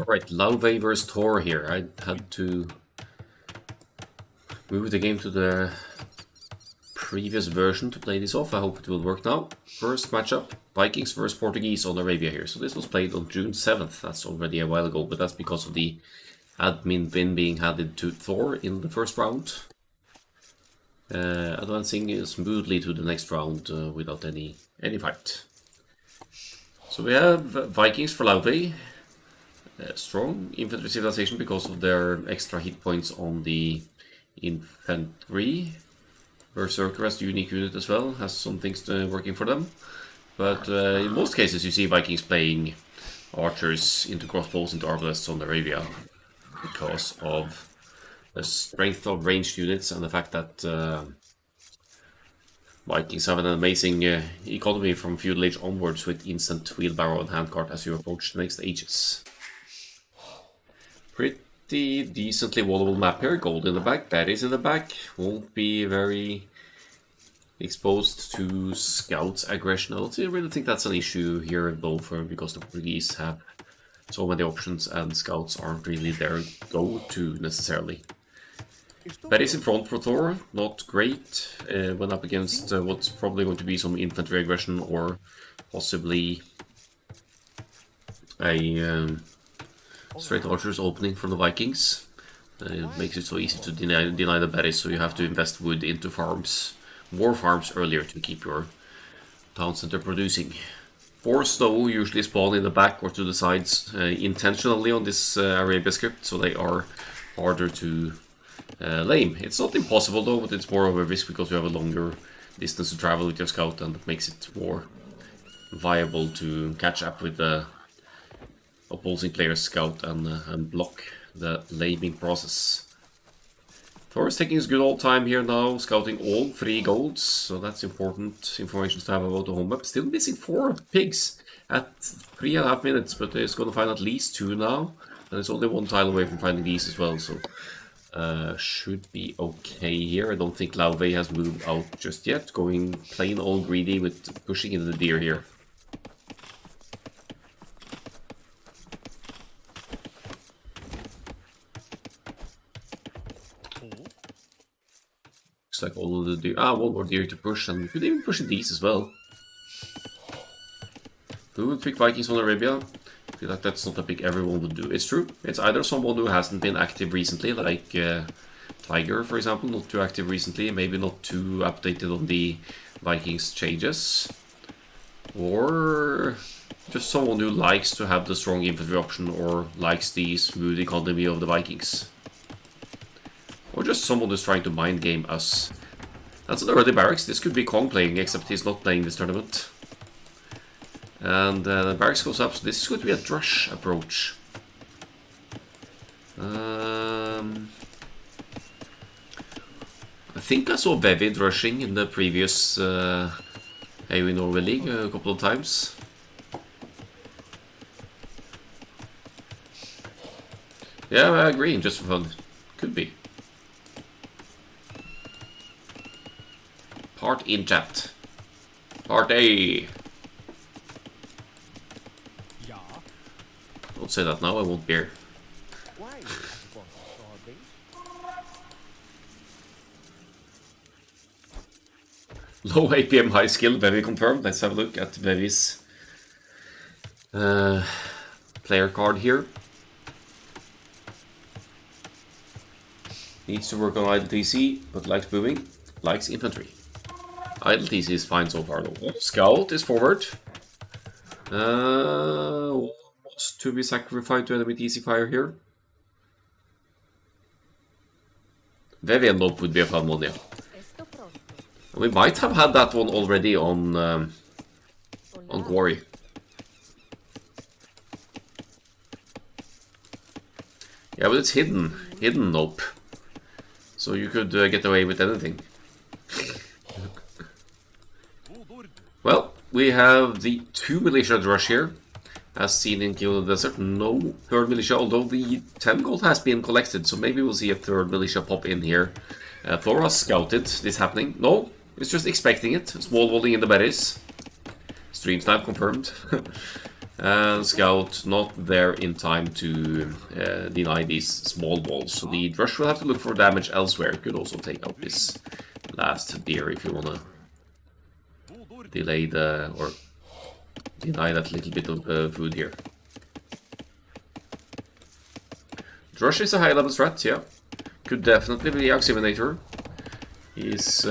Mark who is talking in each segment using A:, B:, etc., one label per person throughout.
A: Alright, Laufey versus Thor here. I had to move the game to the previous version to play this off. I hope it will work now. First matchup, Vikings versus Portuguese on Arabia here. So this was played on June 7th. That's already a while ago, but that's because of the admin win being handed to Thor in the first round. Advancing smoothly to the next round without any fight. So we have Vikings for Laufey. Strong infantry civilization because of their extra hit points on the infantry. Berserker as the unique unit as well, has some things working for them. But in most cases you see Vikings playing archers into crossbows into arbalests on Arabia because of the strength of ranged units and the fact that Vikings have an amazing economy from feudal age onwards with instant wheelbarrow and handcart as you approach the next ages. Pretty decently wallable map here. Gold in the back, berries in the back. Won't be very exposed to scouts aggression. I don't really think that's an issue here at Laufey because the Portuguese have so many options and scouts aren't really their go-to necessarily. Berries in front for Thor, not great when up against what's probably going to be some infantry aggression or possibly a straight archers opening from the Vikings. It makes it so easy to deny the berries, so you have to invest wood into farms, war farms earlier to keep your town center producing. Boars though usually spawn in the back or to the sides intentionally on this Arabia script, so they are harder to lame. It's not impossible though, but it's more of a risk because you have a longer distance to travel with your scout and it makes it more viable to catch up with the opposing player's scout and block the laming process. Thor is taking his good old time here now, scouting all 3 golds, so that's important information to have about the home map. Still missing 4 pigs at 3.5 minutes, but he's going to find at least 2 now, and it's only 1 tile away from finding these as well, so should be okay here. I don't think Laufey has moved out just yet, going plain old greedy with pushing in the deer here. Like all of the deer. One more deer to push, and we could even push these as well. Who would pick Vikings on Arabia? I feel like that's not a pick everyone would do. It's true. It's either someone who hasn't been active recently, like Tiger, for example, not too active recently, maybe not too updated on the Vikings changes, or just someone who likes to have the strong infantry option or likes the smooth economy of the Vikings. Or just someone who's trying to mind game us. That's an early barracks. This could be Kong playing, except he's not playing this tournament. And the barracks goes up, so this is going to be a Drush approach. I think I saw Vevi drushing in the previous AOE Norway League a couple of times. Yeah, I agree, just for fun. Could be. Part in chat. Part A. Don't say that now, I won't be here. Low APM, high skill, Vevi confirmed. Let's have a look at Vevi's player card here. Needs to work on idle TC, but likes moving, likes infantry. Idle TC is fine so far though. Scout is forward. Almost to be sacrificed to enemy TC fire here. Vevi and Lope would be a fun one, yeah. We might have had that one already on Quarry. Yeah, but it's hidden Nope. So you could get away with anything. Well, we have the 2 militia rush here, as seen in Kill in the Desert. No 3rd militia, although the 10 gold has been collected, so maybe we'll see a 3rd militia pop in here. Thor has scouted this happening. No, it's just expecting it. Small walling in the berries. Stream snipe confirmed. And Scout not there in time to deny these small walls. So the Drush will have to look for damage elsewhere. Could also take out this last deer if you wanna delay the, or deny that little bit of food here. Drush is a high level strat, yeah. Could definitely be Oximinator. He's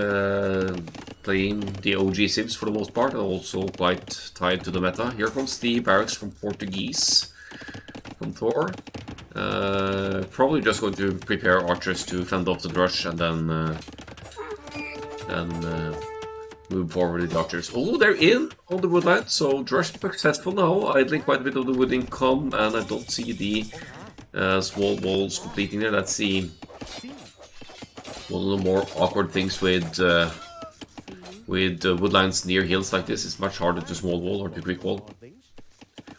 A: playing the OG Sims for the most part, and also quite tied to the meta. Here comes the barracks from Portuguese, from Thor. Probably just going to prepare archers to fend off the Drush and then move forward with the archers. Oh, they're in on the woodland, so Drush successful now, idling quite a bit of the wood income, and I don't see the small walls completing there. That's the one of the more awkward things with woodlands near hills like this. It's much harder to small wall or to quick wall.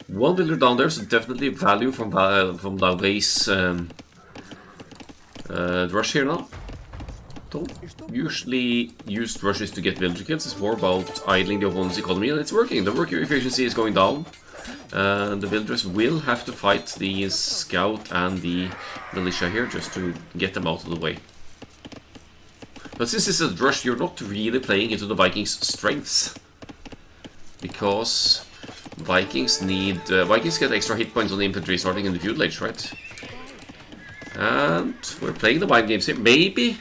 A: One builder down there, so definitely value from Laufey's rush here now. Don't usually use rushes to get villager kills. It's more about idling the opponent's economy, and it's working. The worker efficiency is going down. The villagers will have to fight the scout and the militia here just to get them out of the way. But since this is a rush, you're not really playing into the Vikings' strengths, because Vikings get extra hit points on the infantry starting in the feudal age, right? And we're playing the mind games here. Maybe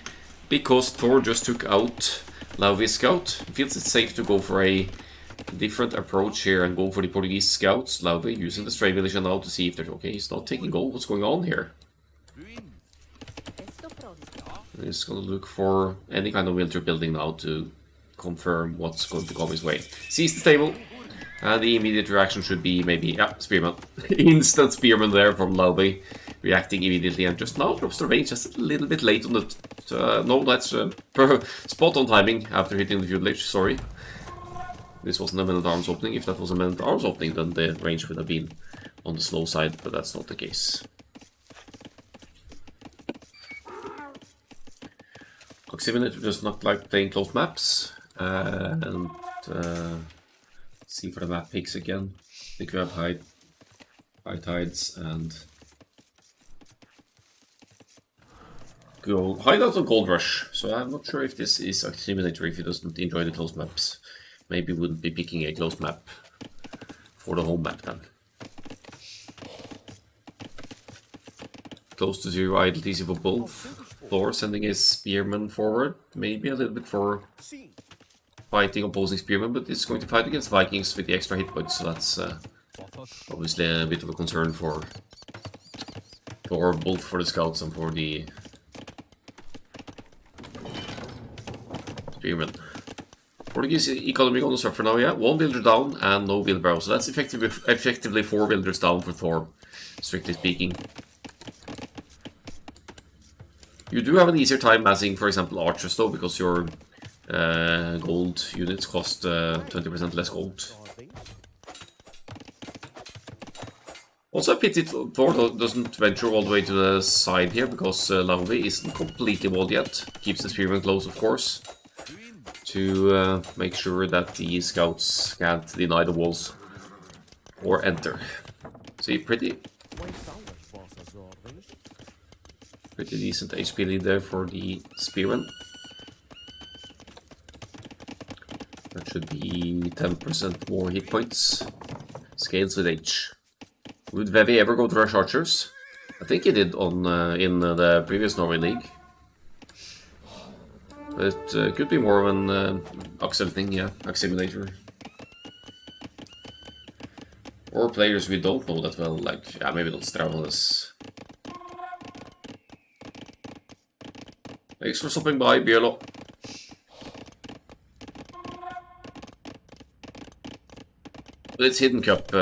A: because Thor just took out Laufey's scout, it feels it's safe to go for a different approach here and go for the Portuguese scouts. Laufey using the stray militia now to see if they're okay. He's not taking gold. What's going on here? He's gonna look for any kind of villager building now to confirm what's going to come his way. Sees the stable, and the immediate reaction should be maybe, yeah, spearman. Instant spearman there from Laufey, reacting immediately, and just now drops the range just a little bit late on the... no, that's spot on timing after hitting the feudal age, sorry. This wasn't a men-at-arms opening. If that was a men-at-arms opening, then the range would have been on the slow side, but that's not the case. Oximinator does not like playing close maps, and see for the map picks again. I think we have high tides and hideout on Gold Rush. So I'm not sure if this is Oximinator if he doesn't enjoy the close maps. Maybe wouldn't be picking a close map for the home map then. Close to zero idle TC for both. Thor sending his spearman forward, maybe a little bit for fighting opposing spearmen, but it's going to fight against Vikings with the extra hit points, so that's obviously a bit of a concern for both for the scouts and for the spearmen. Portuguese economy gonna suffer now, yeah. One villager down and no wheelbarrow, so that's effectively 4 villagers down for Thor, strictly speaking. You do have an easier time massing, for example, archers though, because your gold units cost 20% less gold. Also a pity Thor doesn't venture all the way to the side here, because Laufey isn't completely walled yet. Keeps the spearman close, of course, to make sure that the scouts can't deny the walls or enter. See, pretty decent HP lead there for the spearman. That should be 10% more hit points. Scales with H. Would Vevi ever go to rush archers? I think he did on in the previous Norway league. But could be more of an Axel thing, yeah, Oximinator. Or players we don't know that well, like, yeah, maybe not Strauss. Thanks for stopping by, Björlo. But it's Hidden Cup,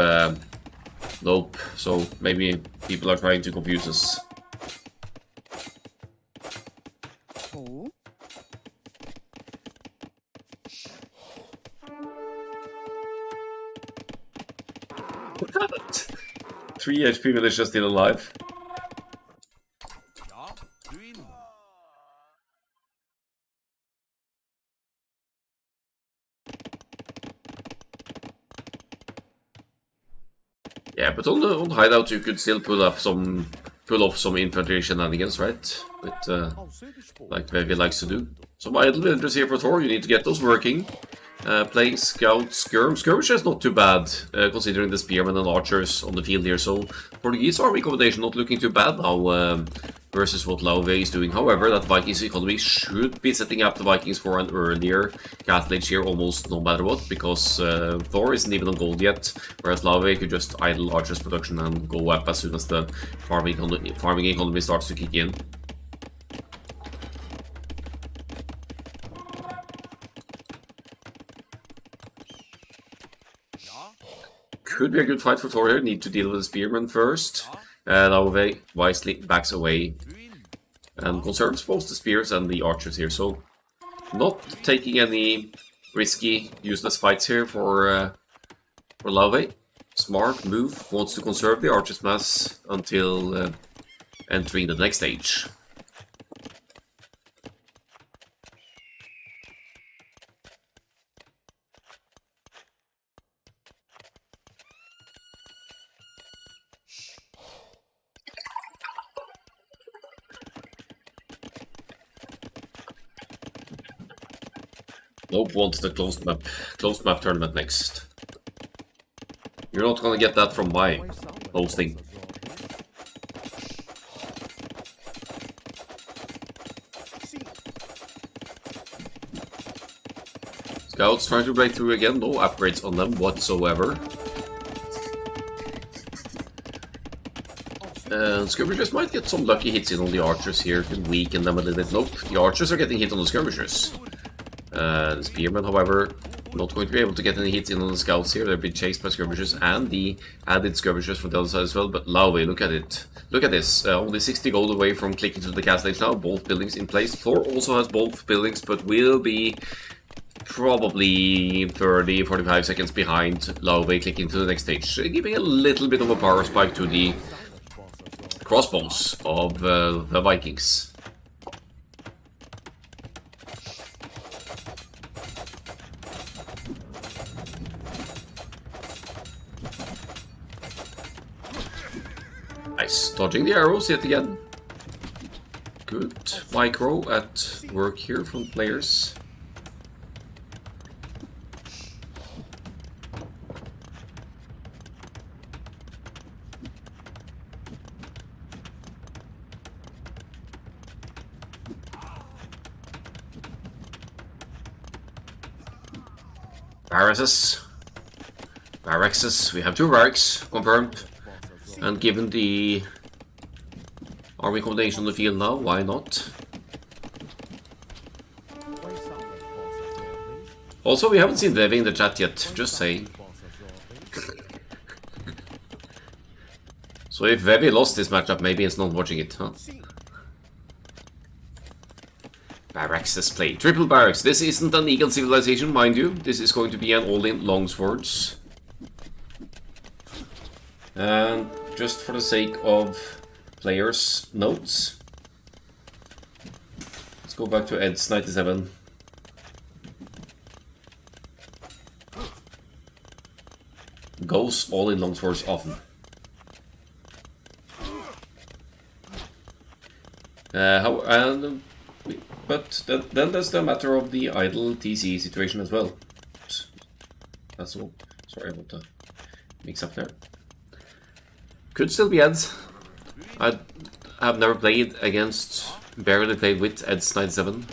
A: nope, so maybe people are trying to confuse us. Oh. 3 HP militia still alive. on hideout you could still pull off some infantry shenanigans, right? With like Vevi likes to do. Some idle villagers here for Thor. You need to get those working. Playing scout skirmish is not too bad, considering the spearmen and archers on the field here. So Portuguese army combination not looking too bad now versus what Laufey is doing. However, that Vikings economy should be setting up the Vikings for an earlier castle age here almost no matter what, because Thor isn't even on gold yet, whereas Laufey could just idle archers production and go up as soon as the farming economy starts to kick in. Could be a good fight for Thor here. Need to deal with the spearmen first. Laufey wisely backs away and conserves both the spears and the archers here. So not taking any risky, useless fights here for Laufey. Smart move. Wants to conserve the archers mass until entering the next stage. Nope wants the closed map tournament next. You're not gonna get that from my hosting. Scouts trying to break through again, no upgrades on them whatsoever. Skirmishers might get some lucky hits in on the archers here, can weaken them a little bit. Nope, the archers are getting hit on the skirmishers. The spearmen, however, not going to be able to get any hits in on the scouts here. They're being chased by skirmishers and the added skirmishers from the other side as well. But Laufey, look at it. Look at this. Only 60 gold away from clicking to the castle age now. Both buildings in place. Thor also has both buildings, but will be probably 30-45 seconds behind Laufey clicking to the next stage. Giving a little bit of a power spike to the crossbows of the Vikings. Nice. Dodging the arrows yet again. Good micro at work here from players. Barracks. We have 2 barracks confirmed. And given the army combination on the field now, why not? Also, we haven't seen Vevi in the chat yet, just saying. So if Vevi lost this matchup, maybe it's not watching it, huh? Barracks play. Triple barracks. This isn't an eagle civilization, mind you. This is going to be an all-in longswords. And just for the sake of players' notes, let's go back to Ed's 97. Goes all in longswords often. But then there's the matter of the idle TC situation as well. That's all. Sorry about the mix up there. Could still be Eds. I have never played against, barely played with Eds 97.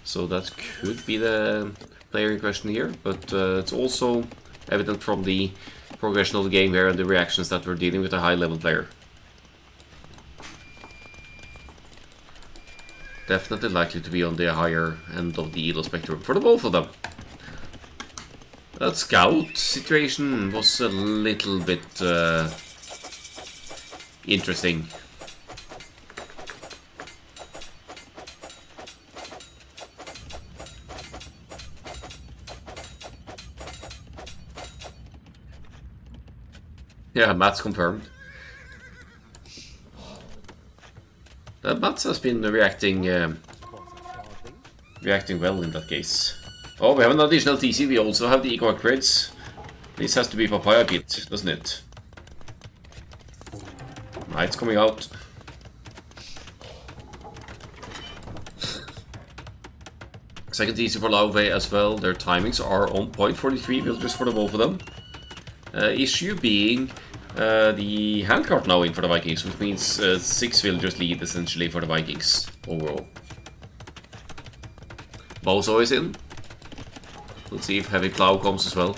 A: So that could be the player in question here. But it's also evident from the progression of the game here and the reactions that we're dealing with a high level player. Definitely likely to be on the higher end of the elo spectrum for the both of them. That scout situation was a little bit interesting. Yeah, Mats confirmed. Mats has been reacting well in that case. Oh, we have an additional TC. We also have the eco upgrades. This has to be Papaya Pit, doesn't it? Knights coming out. Second easy for Laufey as well. Their timings are on point. 43 villagers for the both of them. Issue being the handcart now in for the Vikings, which means 6 villagers lead essentially for the Vikings overall. Bozo is in. Let's see if Heavy Plow comes as well.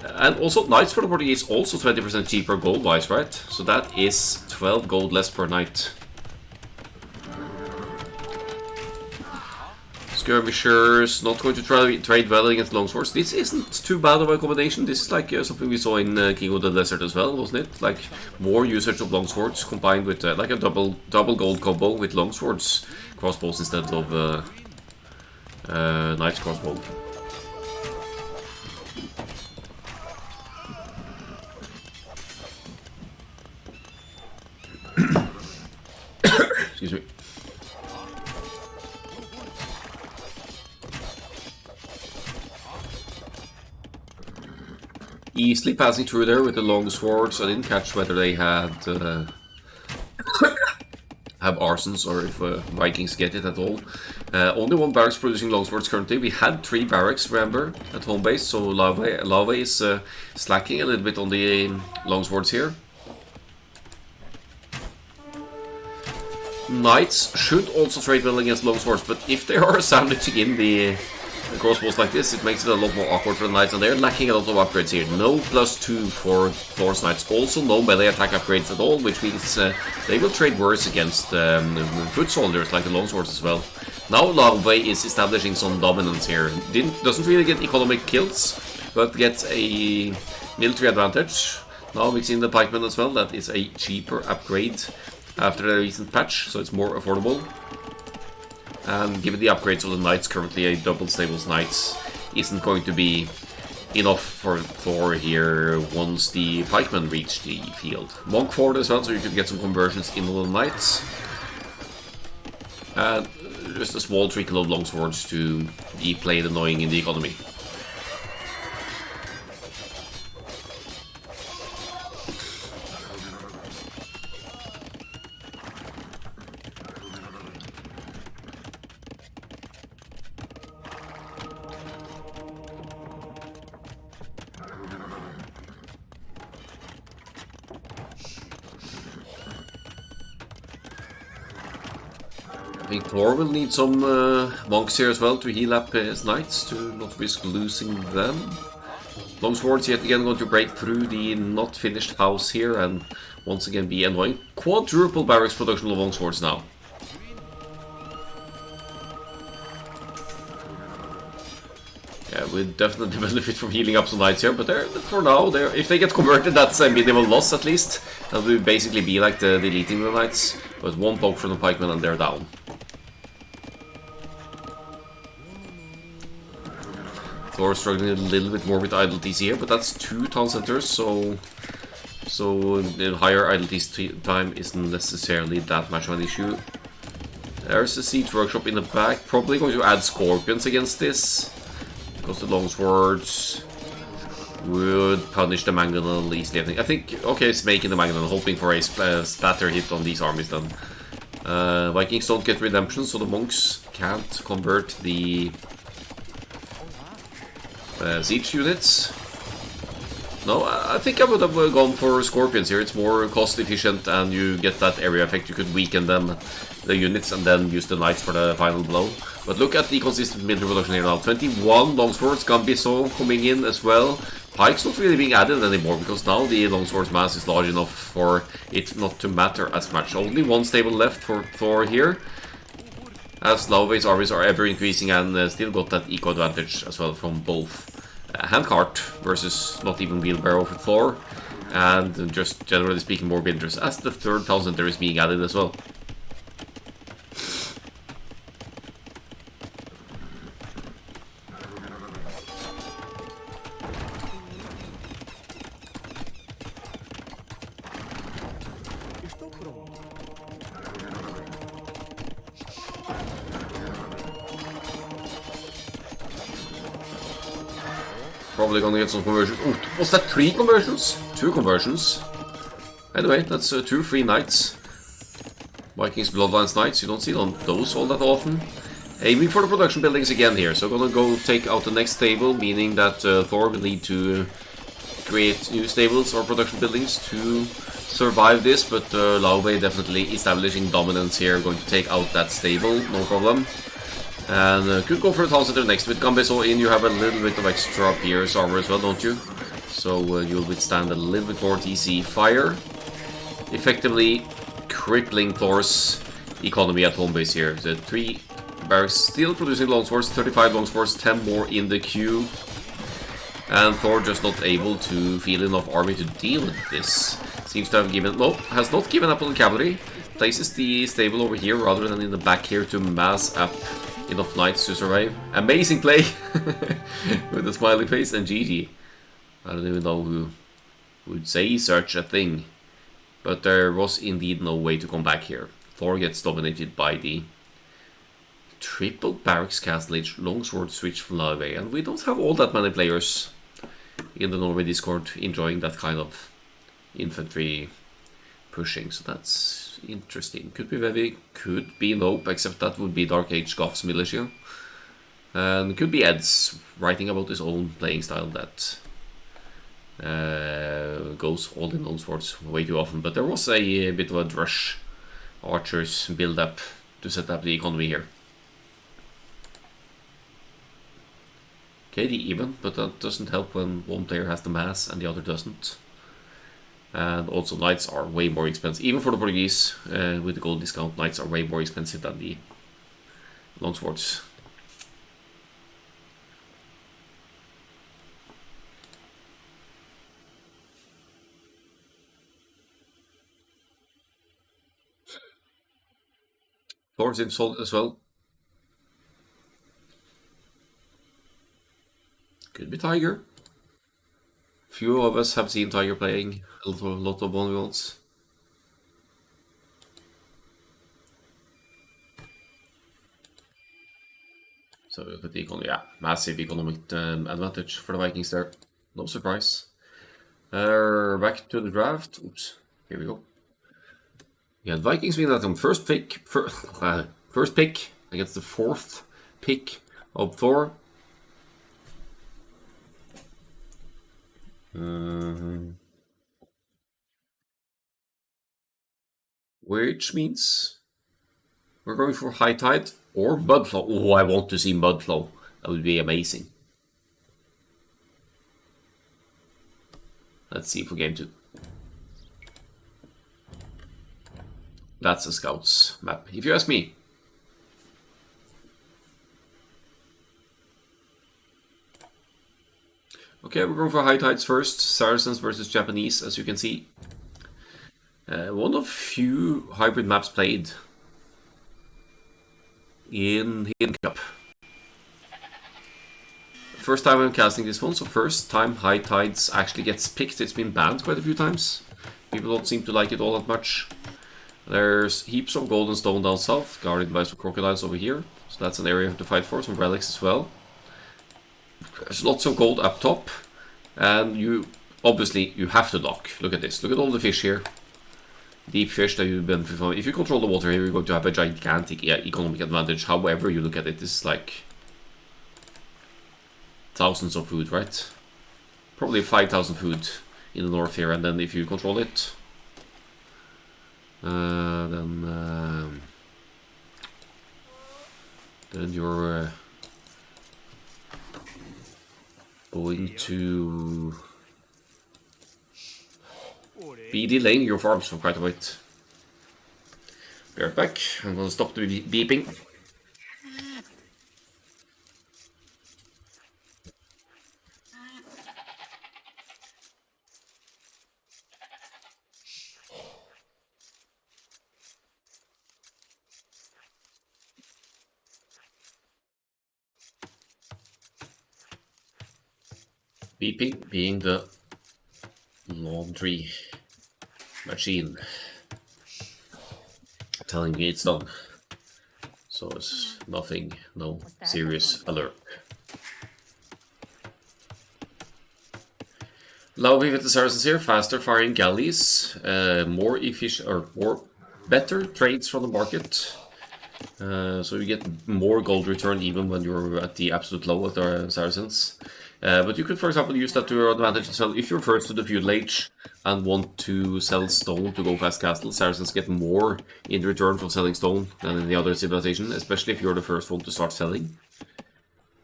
A: And also Knights for the Portuguese also 20% cheaper gold wise, right? So that is 12 gold less per knight. Skirmishers, not going to trade well against longswords. This isn't too bad of a combination. This is like something we saw in King of the Desert as well, wasn't it? Like more usage of longswords combined with like a double gold combo with longswords crossbows instead of knight's crossbow. Excuse me. Easily passing through there with the long swords. I didn't catch whether they had have arsons or if Vikings get it at all. Only one barracks producing longswords currently. We had 3 barracks, remember, at home base, so Laufey is slacking a little bit on the longswords here. Knights should also trade well against longswords, but if they are sandwiching in the crossbows like this, it makes it a lot more awkward for the knights, and they're lacking a lot of upgrades here. No +2 for Thor's knights. Also no melee attack upgrades at all, which means they will trade worse against foot soldiers like the longswords as well. Now Laufey is establishing some dominance here. Doesn't really get economic kills, but gets a military advantage. Now mixing the pikemen as well. That is a cheaper upgrade after the recent patch, so it's more affordable. And given the upgrades of the knights, currently a double stables knights isn't going to be enough for Thor here once the pikemen reach the field. Monk forward as well, so you could get some conversions in on the knights. And just a small trickle of longswords to be played annoying in the economy. I think Thor will need some monks here as well to heal up his knights, to not risk losing them. Longswords yet again going to break through the not finished house here and once again be annoying. Quadruple barracks production of longswords now. Yeah, we definitely benefit from healing up some knights here, but for now, if they get converted, that's a minimal loss at least. That will basically be like the deleting the knights, but one poke from the pikemen and they're down. Thor struggling a little bit more with idle TC here, but that's 2 town centers, so the higher idle TC time isn't necessarily that much of an issue. There's a siege workshop in the back, probably going to add scorpions against this, because the longswords would punish the mangonel easily. I think okay, it's making the mangonel, hoping for a splatter hit on these armies then. Vikings don't get redemption, so the monks can't convert the siege units. No, I think I would have gone for scorpions here. It's more cost efficient and you get that area effect. You could weaken them, the units, and then use the knights for the final blow. But look at the consistent military production here now. 21 longswords, Gambiso coming in as well. Pike's not really being added anymore because now the longsword's mass is large enough for it not to matter as much. Only one stable left for Thor here, as Laufey's armies are ever increasing and still got that eco advantage as well from both handcart versus not even wheelbarrow for Thor, and just generally speaking more builders, as the third town center is being added as well. Probably gonna get some conversions. Oh, was that 3 conversions? 2 conversions. Anyway, that's 2 free knights. Vikings Bloodlines Knights, you don't see those all that often. Aiming for the production buildings again here, so gonna go take out the next stable, meaning that Thor will need to create new stables or production buildings to survive this, but Laufey definitely establishing dominance here, going to take out that stable, no problem. And could go for a town center next. With Gambezo in, you have a little bit of extra Pierce armor as well, don't you? So you'll withstand a little bit more TC fire. Effectively crippling Thor's economy at home base here. The 3 barracks still producing longswords, 35 longswords, 10 more in the queue. And Thor just not able to field enough army to deal with this. Seems to have given... no, has not given up on the cavalry. Places the stable over here rather than in the back here to mass up enough knights to survive. Amazing play! With a smiley face and GG. I don't even know who would say such a thing. But there was indeed no way to come back here. Thor gets dominated by the triple barracks castle age longsword switch from Laufey. And we don't have all that many players in the Norway Discord enjoying that kind of infantry pushing. So that's interesting. Could be Vevi, could be Nope, except that would be Dark Age Goth's militia. And could be Ed's writing about his own playing style that goes all in longswords way too often. But there was a bit of a Drush archers build up to set up the economy here. Okay, the even, but that doesn't help when one player has the mass and the other doesn't. And also knights are way more expensive, even for the Portuguese. With the gold discount, knights are way more expensive than the longswords. Thor's in solid as well. Could be Tiger. Few of us have seen Tiger playing a lot of 1v1s. So look at the economy, yeah, massive economic advantage for the Vikings there. No surprise. Back to the draft. Oops, here we go. Yeah, the Vikings win that on first pick against the 4th pick of Thor. Which means we're going for High Tide or Mudflow. Oh, I want to see Mudflow. That would be amazing. Let's see for game 2. That's a Scouts map, if you ask me. Okay, we're going for High Tides first. Saracens versus Japanese, as you can see. One of few hybrid maps played in Hidden Cup. First time I'm casting this one, so first time High Tides actually gets picked. It's been banned quite a few times. People don't seem to like it all that much. There's heaps of gold and stone down south, guarded by some crocodiles over here. So that's an area to fight for, some relics as well. There's lots of gold up top. And you have to dock. Look at this. Look at all the fish here. Deep fish that you benefit from. If you control the water here, you're going to have a gigantic economic advantage. However you look at it, this is like thousands of food, right? Probably 5,000 food in the north here, and then if you control it, then you're going to be delaying your farms for quite a bit. Be right back. I'm gonna stop the beeping. Beeping being the laundry machine telling me it's done. So it's nothing, no serious alert. Laufey with the Saracens here, faster firing galleys, more efficient or more better trades from the market. So you get more gold return even when you're at the absolute low of the Saracens. But you could, for example, use that to your advantage as well. If you're first to the feudal age and want to sell stone to go past castle, Saracens get more in return from selling stone than in the other civilization, especially if you're the first one to start selling.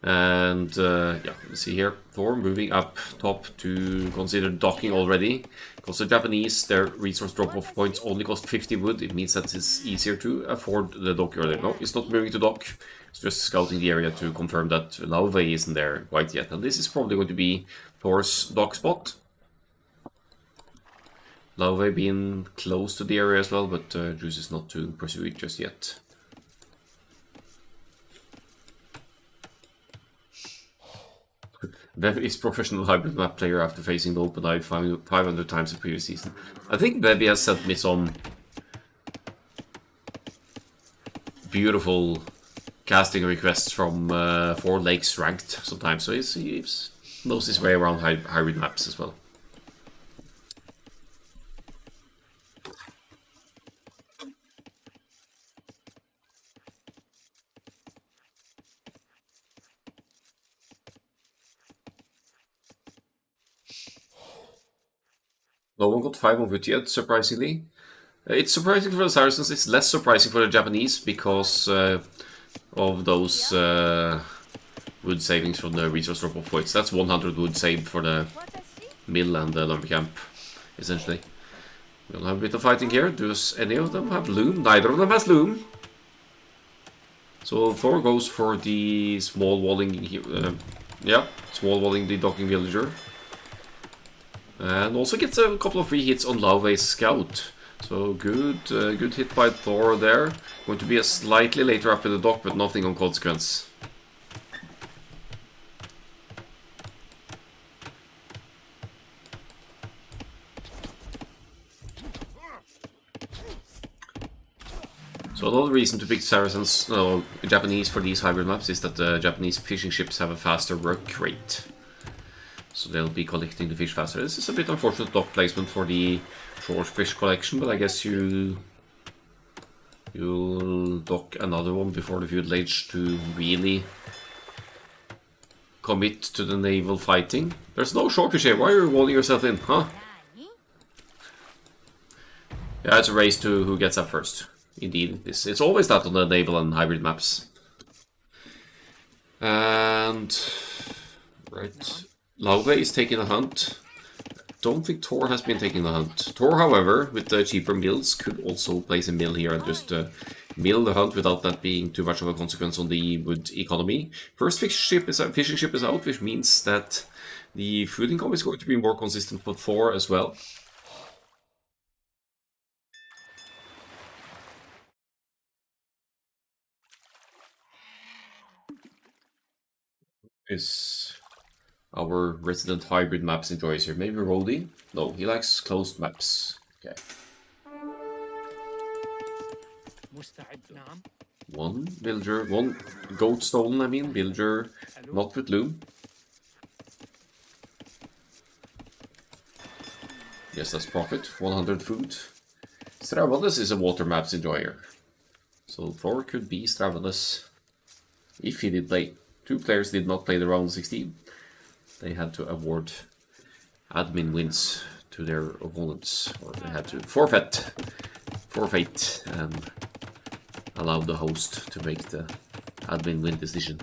A: And yeah, let's see here, Thor moving up top to consider docking already. Because the Japanese, their resource drop-off points only cost 50 wood. It means that it's easier to afford the dock earlier. No, it's not moving to dock. It's just scouting the area to confirm that Laufey isn't there quite yet. And this is probably going to be Thor's dock spot. Laufey being close to the area as well, but chooses not to pursue it just yet. Bev is professional hybrid map player after facing the open eye 500 times the previous season. I think Bevy has sent me some beautiful casting requests from 4 lakes ranked sometimes, so he knows his way around hybrid maps as well. No one got 5 of it yet, surprisingly. It's surprising for the Saracens, it's less surprising for the Japanese because of those wood savings from the resource drop-off points. That's 100 wood saved for the mill and the lumber camp, essentially. We'll have a bit of fighting here. Does any of them have loom? Neither of them has loom. So Thor goes for the small walling, small walling the docking villager. And also gets a couple of free hits on Laufey's scout. So good hit by Thor there. Going to be a slightly later up in the dock, but nothing on consequence. So another reason to pick Saracens, Japanese for these hybrid maps is that the Japanese fishing ships have a faster work rate. So they'll be collecting the fish faster. This is a bit unfortunate dock placement for the short fish collection, but I guess you'll dock another one before the feudal age to really commit to the naval fighting. There's no short fish here. Why are you walling yourself in, huh? Yeah, it's a race to who gets up first. Indeed, it's always that on the naval and hybrid maps. And right. Laufey is taking a hunt. Don't think Thor has been taking the hunt. Thor, however, with the cheaper mills, could also place a mill here and just mill the hunt without that being too much of a consequence on the wood economy. First fishing ship is out, which means that the food income is going to be more consistent for Thor as well. Is our resident hybrid maps enjoys here. Maybe Rody? No, he likes closed maps. Okay. One villager, one goat stolen, I mean, villager not with loom. Yes, that's profit. 100 food. Stravalis is a water maps enjoyer. So Thor could be Stravalis if he did play. 2 players did not play the round 16. They had to award admin wins to their opponents, or they had to forfeit and allow the host to make the admin win decision.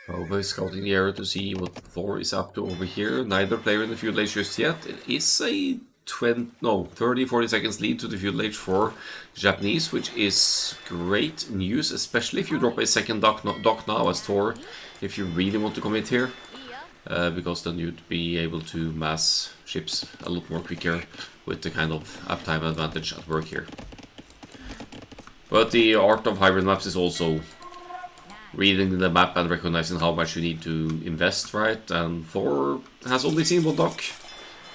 A: Always scouting the area to see what Thor is up to over here. Neither player in the feudal age just yet. It is a 30-40 seconds lead to the feudal age for Japanese, which is great news, especially if you drop a second dock now as Thor, if you really want to commit here, because then you'd be able to mass ships a lot more quicker with the kind of uptime advantage at work here. But the art of hybrid maps is also reading the map and recognizing how much you need to invest, right? And Thor has only seen one dock.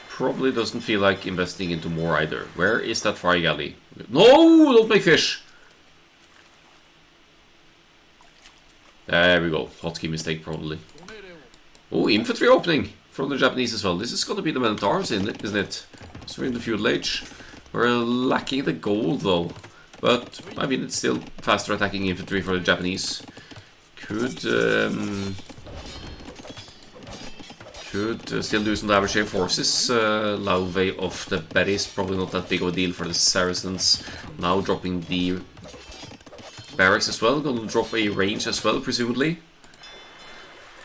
A: Probably doesn't feel like investing into more either. Where is that fire galley? No! Don't make fish! There we go. Hotkey mistake, probably. Oh, infantry opening from the Japanese as well. This is going to be the men at arms, isn't it? So we're in the feudal age. We're lacking the gold, though. But, I mean, it's still faster attacking infantry for the Japanese. Could still do some damage here. Forces. Laufey off the berries. Probably not that big of a deal for the Saracens. Now dropping the barracks as well. Gonna drop a range as well, presumably.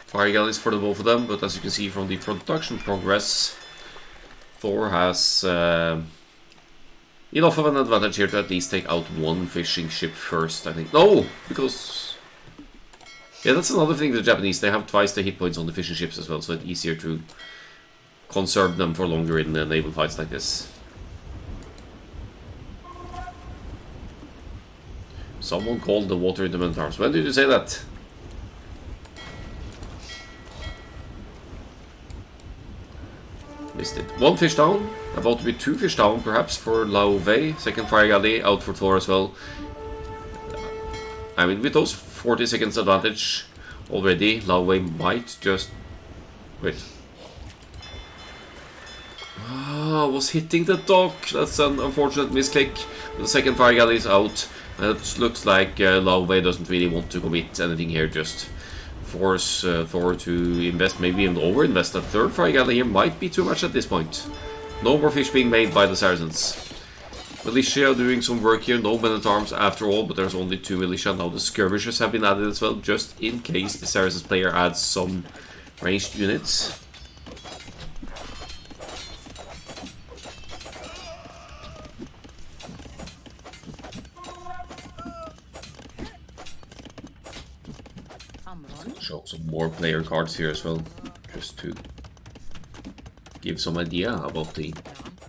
A: Fire galleys for the both of them. But as you can see from the production progress, Thor has enough of an advantage here to at least take out one fishing ship first, I think. No! Because... yeah, that's another thing with the Japanese. They have twice the hit points on the fishing ships as well, so it's easier to conserve them for longer in naval fights like this. Someone called the water in the men at arms. When did you say that? Missed it. One fish down. About to be two fish down, perhaps, for Laufey. Second fire galley out for Thor as well. I mean, with those 40 seconds advantage already, Laufey might just... wait. Ah, was hitting the dock. That's an unfortunate misclick. The second fire galley is out. It looks like Laufey doesn't really want to commit anything here, just force Thor to invest, maybe even overinvest. A third fire galley here might be too much at this point. No more fish being made by the Saracens. Militia doing some work here, no men at arms after all, but there's only 2 militia. Now the skirmishers have been added as well, just in case the Saracens player adds some ranged units. Show some more player cards here as well, just to give some idea about the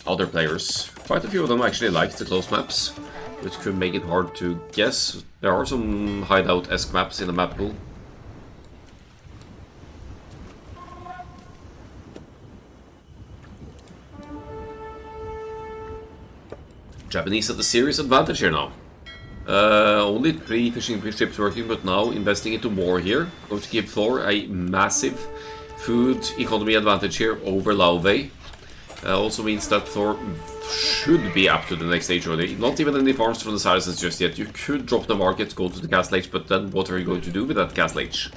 A: other players. Quite a few of them actually like the close maps, which could make it hard to guess. There are some hideout-esque maps in the map pool. Japanese at a serious advantage here now. Only 3 fishing ships working, but now investing into more here. Going to give Thor a massive food economy advantage here over Laufey. Also means that Thor should be up to the next stage already. Not even any farms from the Saracens just yet. You could drop the market, go to the castle age, but then what are you going to do with that castle age?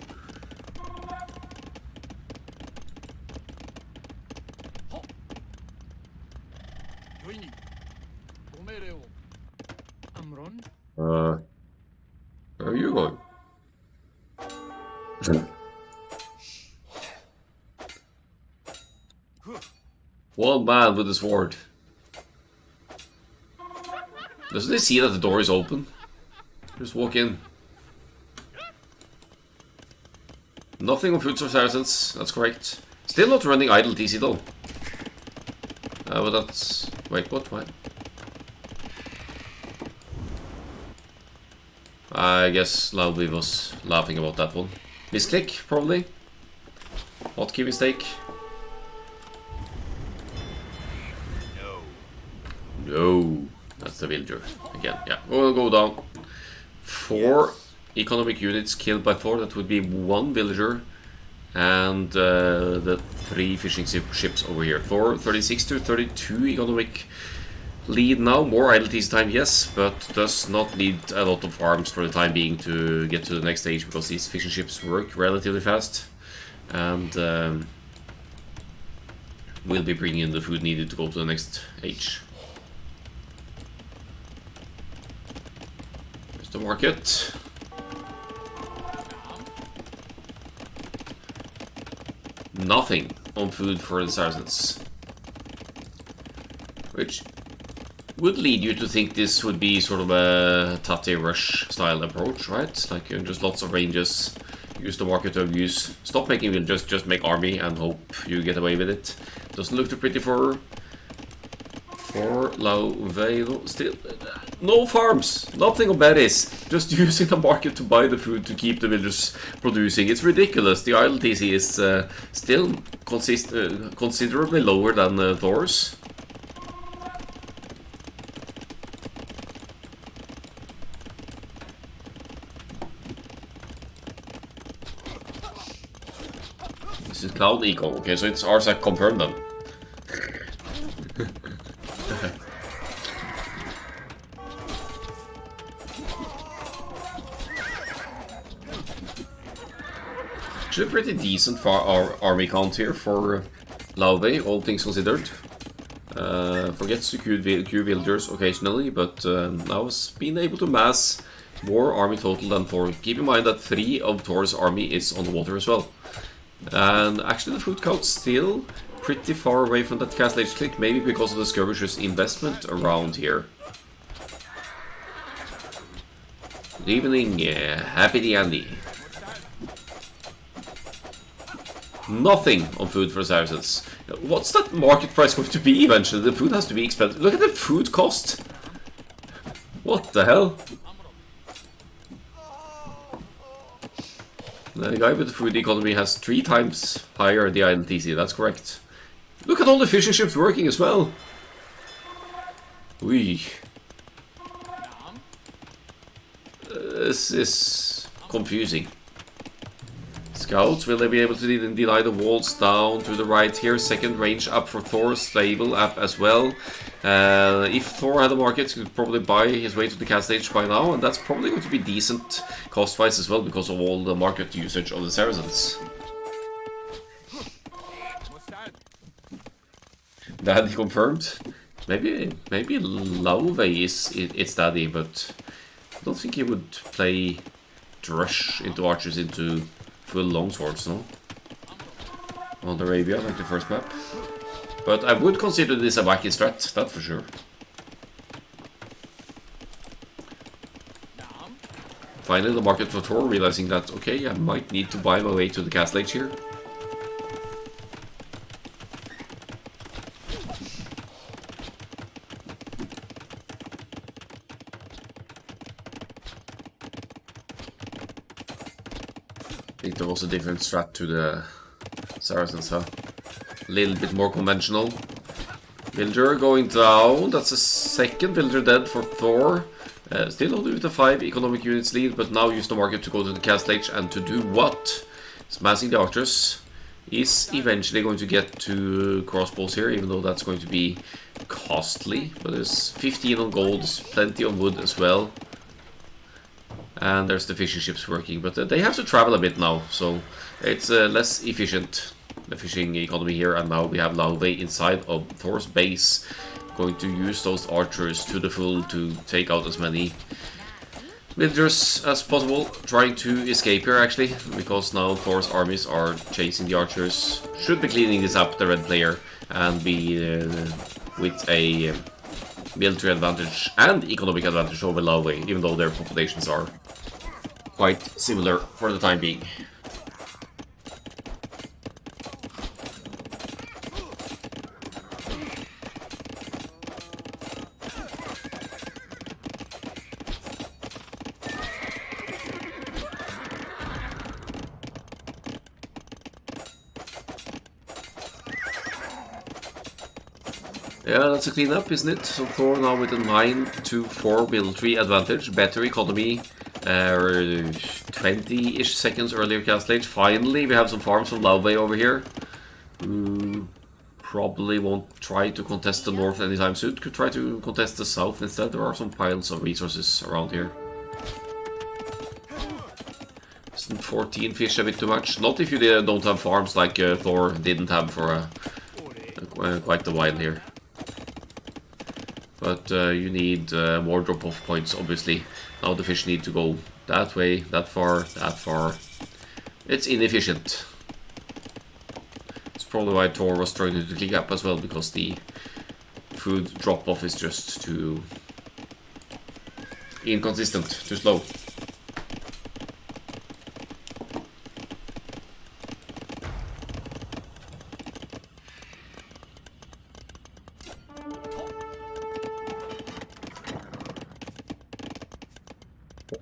A: Where are you going? One man with a sword. Doesn't he see that the door is open? Just walk in. Nothing on food for Saracens, that's correct. Still not running idle TC though. But that's... wait, what? Why? I guess Laufey was laughing about that one. Misclick, probably. Hotkey mistake. No. That's the villager. Again, yeah. We'll go down. 4 economic units killed by Thor. That would be 1 villager. And the 3 fishing ships over here. Thor, 36 to 32 economic lead now. More idle TC time, yes, but does not need a lot of farms for the time being to get to the next stage, because these fishing ships work relatively fast. And will be bringing in the food needed to go to the next age. There's the market. Nothing on food for the Saracens, which would lead you to think this would be sort of a Tate Rush style approach, right? Like just lots of ranges, use the market to abuse, stop making villages, just make army and hope you get away with it. Doesn't look too pretty for Laufey though. Still, No farms, nothing of berries, just using the market to buy the food to keep the villagers producing. It's ridiculous. The idle TC is still considerably lower than Thor's. This is Cloud Eco. Okay, so it's RSAC confirmed then. Actually, pretty decent army count here for Laufey, all things considered. Forgets to queue villagers occasionally, but now has been able to mass more army total than Thor. Keep in mind that 3 of Thor's army is on the water as well. And actually the food count's still pretty far away from that Castle Age click, maybe because of the skirmishers' investment around here. Good evening, happy Andy. Nothing on food for Saracens. What's that market price going to be eventually? The food has to be expensive. Look at the food cost! What the hell? The guy with the food economy has 3 times higher the idle TC, that's correct. Look at all the fishing ships working as well! Ui. This is confusing. Scouts, will they be able to deny the walls down to the right here? Second range up for Thor, stable up as well. If Thor had a market, he could probably buy his way to the cast stage by now, and that's probably going to be decent cost-wise as well, because of all the market usage of the Saracens. Daddy confirmed. Maybe Laufey is its daddy, but I don't think he would play Drush into archers into full longswords, no? On Arabia, like the first map. But I would consider this a wacky strat, that for sure. Finally, the market for Thor realizing that, okay, I might need to buy my way to the castle age here. I think there was a different strat to the Saracens, huh? A little bit more conventional. Villager going down. That's a second villager dead for Thor. Still only with the 5 economic units lead, but now use the market to go to the castle age and to do what? Smashing the archers. Is eventually going to get to crossbows here, even though that's going to be costly. But there's 15 on gold, plenty on wood as well. And there's the fishing ships working, but they have to travel a bit now, so it's less efficient, the fishing economy here. And now we have Laufey inside of Thor's base, going to use those archers to the full to take out as many villagers as possible, trying to escape here actually, because now Thor's armies are chasing the archers. Should be cleaning this up, the red player, and be with a military advantage and economic advantage over Laufey, even though their populations are quite similar for the time being. Yeah, that's a cleanup, isn't it? So Thor now with a 9-4 military advantage, better economy, 20-ish seconds earlier castle age. Finally, we have some farms from Laufey over here. Probably won't try to contest the north anytime soon. Could try to contest the south instead. There are some piles of resources around here. Isn't 14 fish a bit too much? Not if you don't have farms like Thor didn't have for quite a while here. But you need more drop-off points, obviously. Now the fish need to go that way, that far, that far. It's inefficient. It's probably why Thor was struggling to click up as well, because the food drop-off is just too inconsistent, too slow.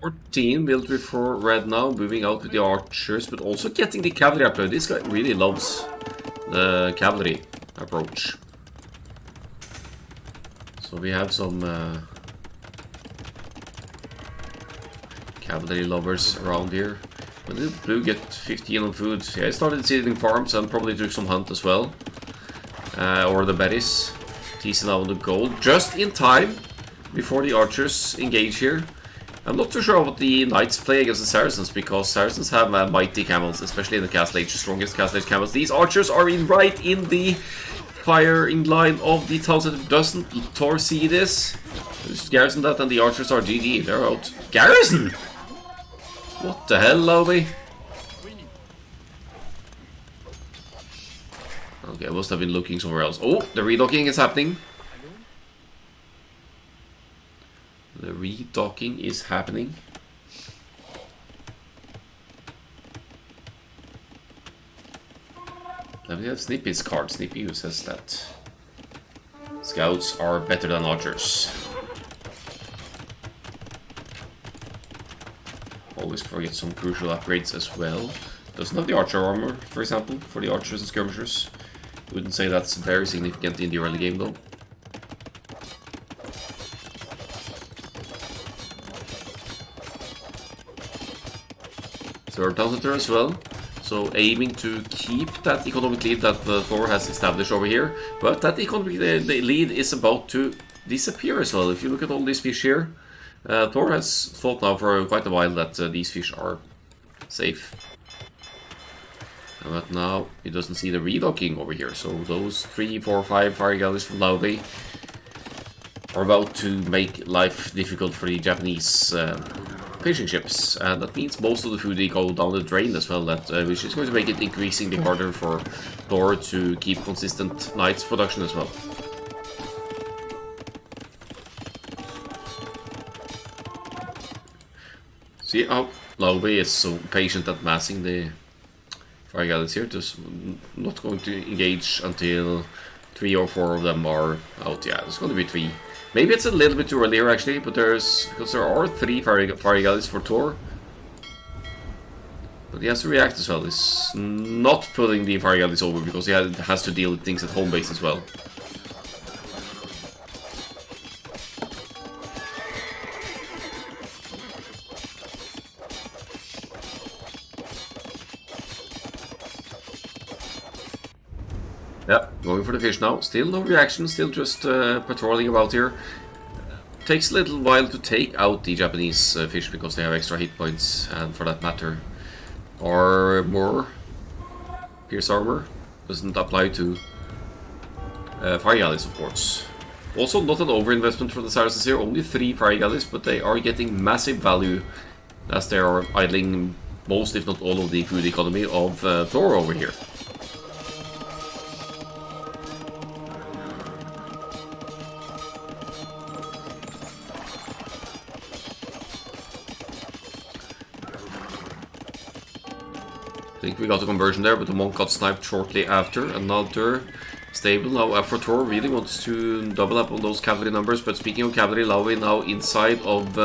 A: 14 military for red now, moving out with the archers, but also getting the cavalry upload. This guy really loves the cavalry approach. So we have some cavalry lovers around here. When did Blue get 15 on food? Yeah, I started seeding farms and probably took some hunt as well. Or the berries. Teasing out the gold just in time before the archers engage here. I'm not too sure what the knights play against the Saracens, because Saracens have mighty camels, especially in the Castle Age, strongest Castle Age camels. These archers are right in the firing line of the Thousand. Doesn't Thor see this? Just garrison that and the archers are GG. They're out. Garrison! What the hell, Laufey? Okay, I must have been looking somewhere else. Oh, the redocking is happening. The redocking is happening. Then we have Snippy's card. Snippy who says that scouts are better than archers. Always forget some crucial upgrades as well. Doesn't have the archer armor, for example, for the archers and skirmishers. Wouldn't say that's very significant in the early game though. Third Counter as well. So aiming to keep that economic lead that Thor has established over here. But that economic lead is about to disappear as well. If you look at all these fish here, Thor has thought now for quite a while that these fish are safe. But now he doesn't see the redocking over here. So those 3, 4, 5 fire galleys from Laufey are about to make life difficult for the Japanese fishing ships. And that means most of the food they go down the drain as well, which is going to make it increasingly harder for Thor to keep consistent knights production as well. See how Laufey is so patient at massing the fire galleys here, just not going to engage until 3 or 4 of them are out. Yeah, it's going to be 3. Maybe it's a little bit too early here actually, but because there are 3 fire galleys for Thor. But he has to react as well. He's not pulling the fire galleys over because he has to deal with things at home base as well. Yeah, going for the fish now. Still no reaction, still just patrolling about here. Takes a little while to take out the Japanese fish because they have extra hit points, and for that matter, armor, pierce armor, doesn't apply to fire galleys, of course. Also, not an overinvestment for the Saracens here, only 3 fire galleys, but they are getting massive value as they are idling most, if not all, of the food economy of Thor over here. I think we got a conversion there, but the monk got sniped shortly after. Another stable. Now for Thor really wants to double up on those cavalry numbers, but speaking of cavalry, Laufey now inside of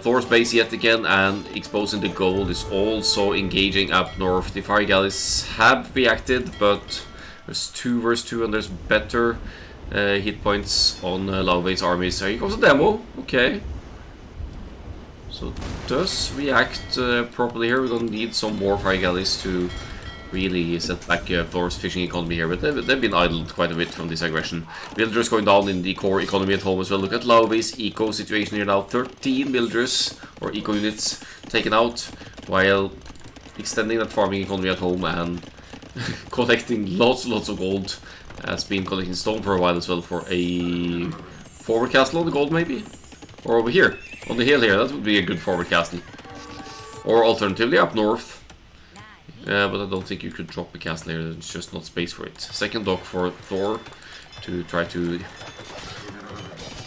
A: Thor's base yet again, and exposing the gold is also engaging up north. The fire galleys have reacted, but there's 2 versus 2 and there's better hit points on Laufey's armies. Here comes a demo, okay. So does react properly here. We're going to need some more fire galleys to really set back Thor's fishing economy here, but they've been idled quite a bit from this aggression. Villagers going down in the core economy at home as well. Look at Laufey's eco situation here now. 13 villagers or eco units taken out, while extending that farming economy at home and collecting lots of gold. Has been collecting stone for a while as well for a forward castle on the gold maybe? Or over here, on the hill here, that would be a good forward castle. Or alternatively up north. But I don't think you could drop a castle here, there's just not space for it. Second dock for Thor to try to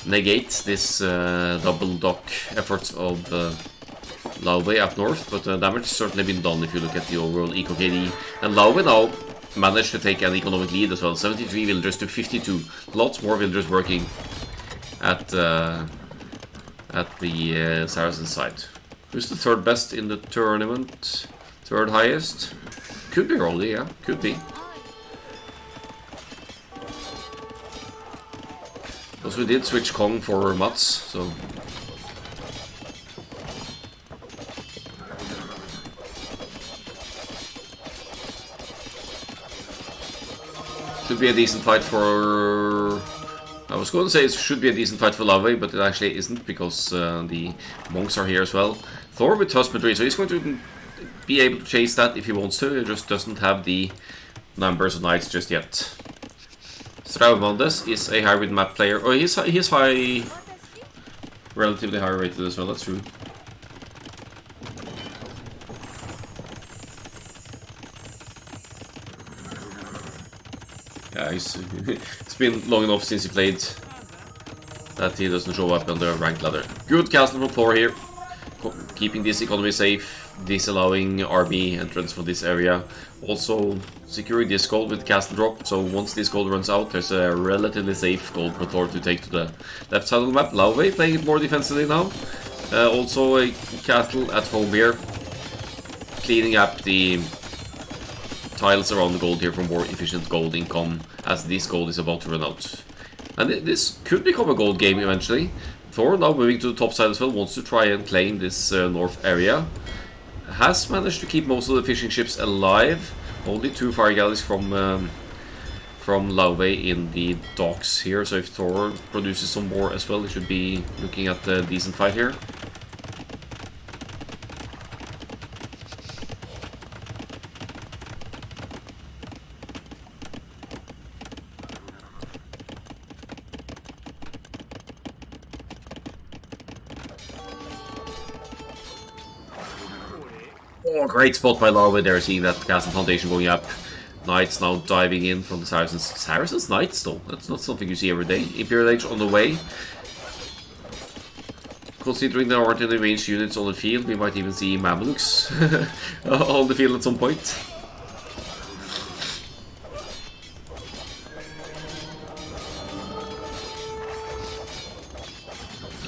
A: negate this double dock efforts of Laufey up north, but damage has certainly been done if you look at the overall eco KD. And Laufey now managed to take an economic lead as well, 73 villagers to 52. Lots more villagers working at at the Saracen side. Who's the third best in the tournament? Third highest? Could be Rolly, yeah, could be. Because we did switch Kong for Mats, so... Should be a decent fight for... I was going to say it should be a decent fight for Laufey, but it actually isn't, because the monks are here as well. Thor with husbandry, so he's going to be able to chase that if he wants to. He just doesn't have the numbers of knights just yet. Straumandes is a hybrid map player. Oh, he's high, relatively high rated as well. That's true. Yeah, it's been long enough since he played that he doesn't show up on the ranked ladder. Good castle from Thor here, keeping this economy safe, disallowing RB entrance for this area. Also securing this gold with castle drop, so once this gold runs out, there's a relatively safe gold for Thor to take to the left side of the map. Laufey playing it more defensively now. Also a castle at home here, cleaning up the tiles around the gold here for more efficient gold income, as this gold is about to run out. And this could become a gold game eventually. Thor, now moving to the top side as well, wants to try and claim this north area. Has managed to keep most of the fishing ships alive. Only 2 fire galleys from Laufey in the docks here, so if Thor produces some more as well, he should be looking at a decent fight here. Oh, great spot by Laufey there, seeing that castle foundation going up. Knights now diving in from the Saracens. Saracens Knights though, that's not something you see every day. Imperial Age on the way. Considering there aren't any ranged units on the field, we might even see Mamelukes on the field at some point.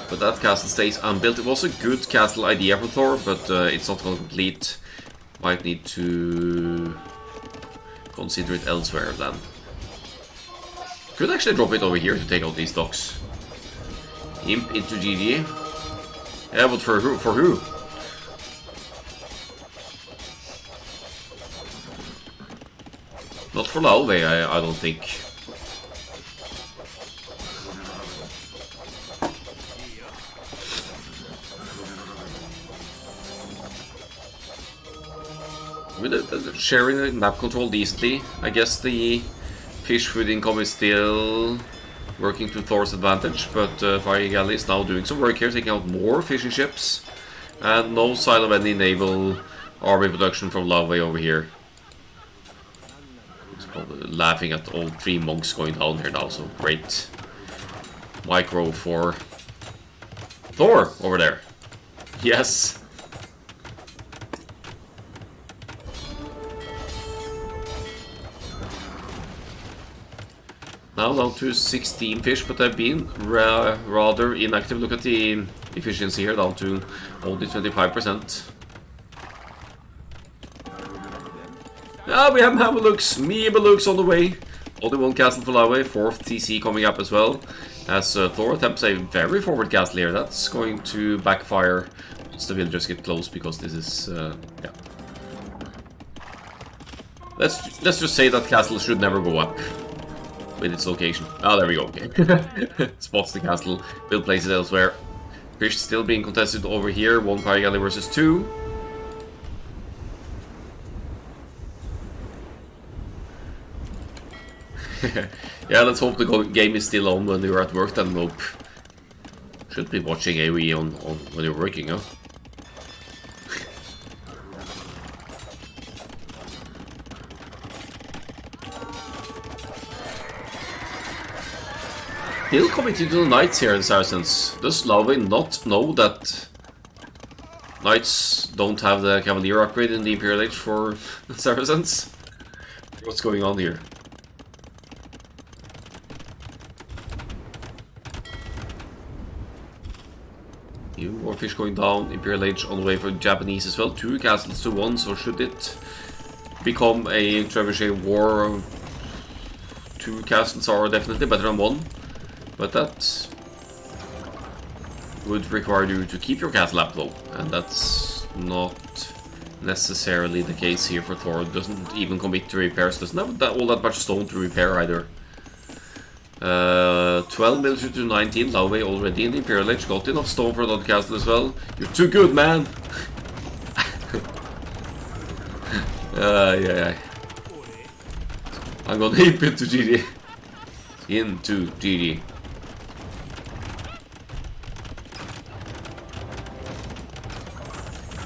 A: But that castle stays unbuilt. It was a good castle idea for Thor, but it's not going to complete. Might need to consider it elsewhere then. Could actually drop it over here to take out these docks. Imp into GG. Yeah, but for who? For who? Not for Laufey, I don't think. With sharing the map control decently, I guess the fish food income is still working to Thor's advantage, but Fire Galley is now doing some work here, taking out more fishing ships, and no sign of any naval army production from Laufey over here. He's probably laughing at all 3 monks going down here now, so great micro for Thor over there. Yes. Now down to 16 fish, but they've been rather inactive. Look at the efficiency here, down to only 25%. Ah, we have Mamelukes on the way. Only 1 castle for Laufey, 4th TC coming up as well. As Thor attempts a very forward castle here, that's going to backfire once the villagers get close, because this is, yeah. Let's just say that castle should never go up with its location. Oh, there we go, okay. Spots the castle, will place it elsewhere. Fish still being contested over here, 1 Fire Galley versus 2. Yeah, let's hope the game is still on when you're at work then. Nope. Should be watching AOE on when you're working, huh? Still committed to the Knights here in Saracens. Does Laufey not know that Knights don't have the Cavalier upgrade in the Imperial Age for Saracens? What's going on here? Even more fish going down. Imperial Age on the way for the Japanese as well. 2 castles to 1, so should it become a trebuchet war, 2 castles are definitely better than 1. But that would require you to keep your castle up low, and that's not necessarily the case here for Thor. Doesn't even commit to repairs, doesn't have all that much stone to repair either. 12 military to 19, Laufey already in the Imperial Age, got enough stone for another castle as well. You're too good, man! Yeah. I'm gonna hip into GG. Into GG.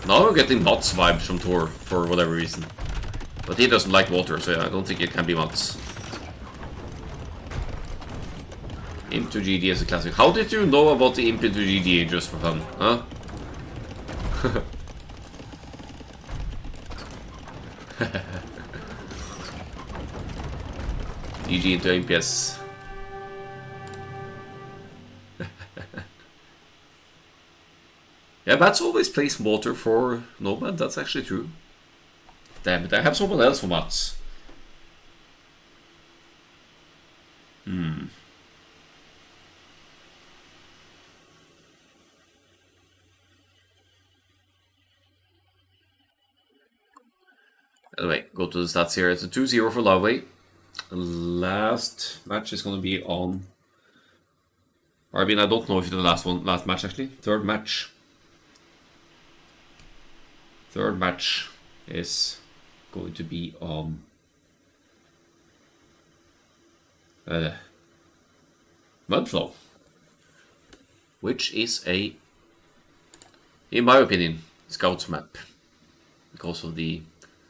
A: Now I'm getting Mats vibes from Thor for whatever reason. But he doesn't like water, so yeah, I don't think it can be Mats. Imp to GD is a classic. How did you know about the Imp into GD just for fun, huh? GG into MPS. Yeah, Mats always plays water for Nomad, that's actually true. Damn it, I have someone else for Mats. Anyway, go to the stats here. It's a 2-0 for Laufey. Last match is going to be on... I mean, I don't know if it's the last match actually. Third match is going to be on... Mudflow. Which is a, in my opinion, scouts map. Because of the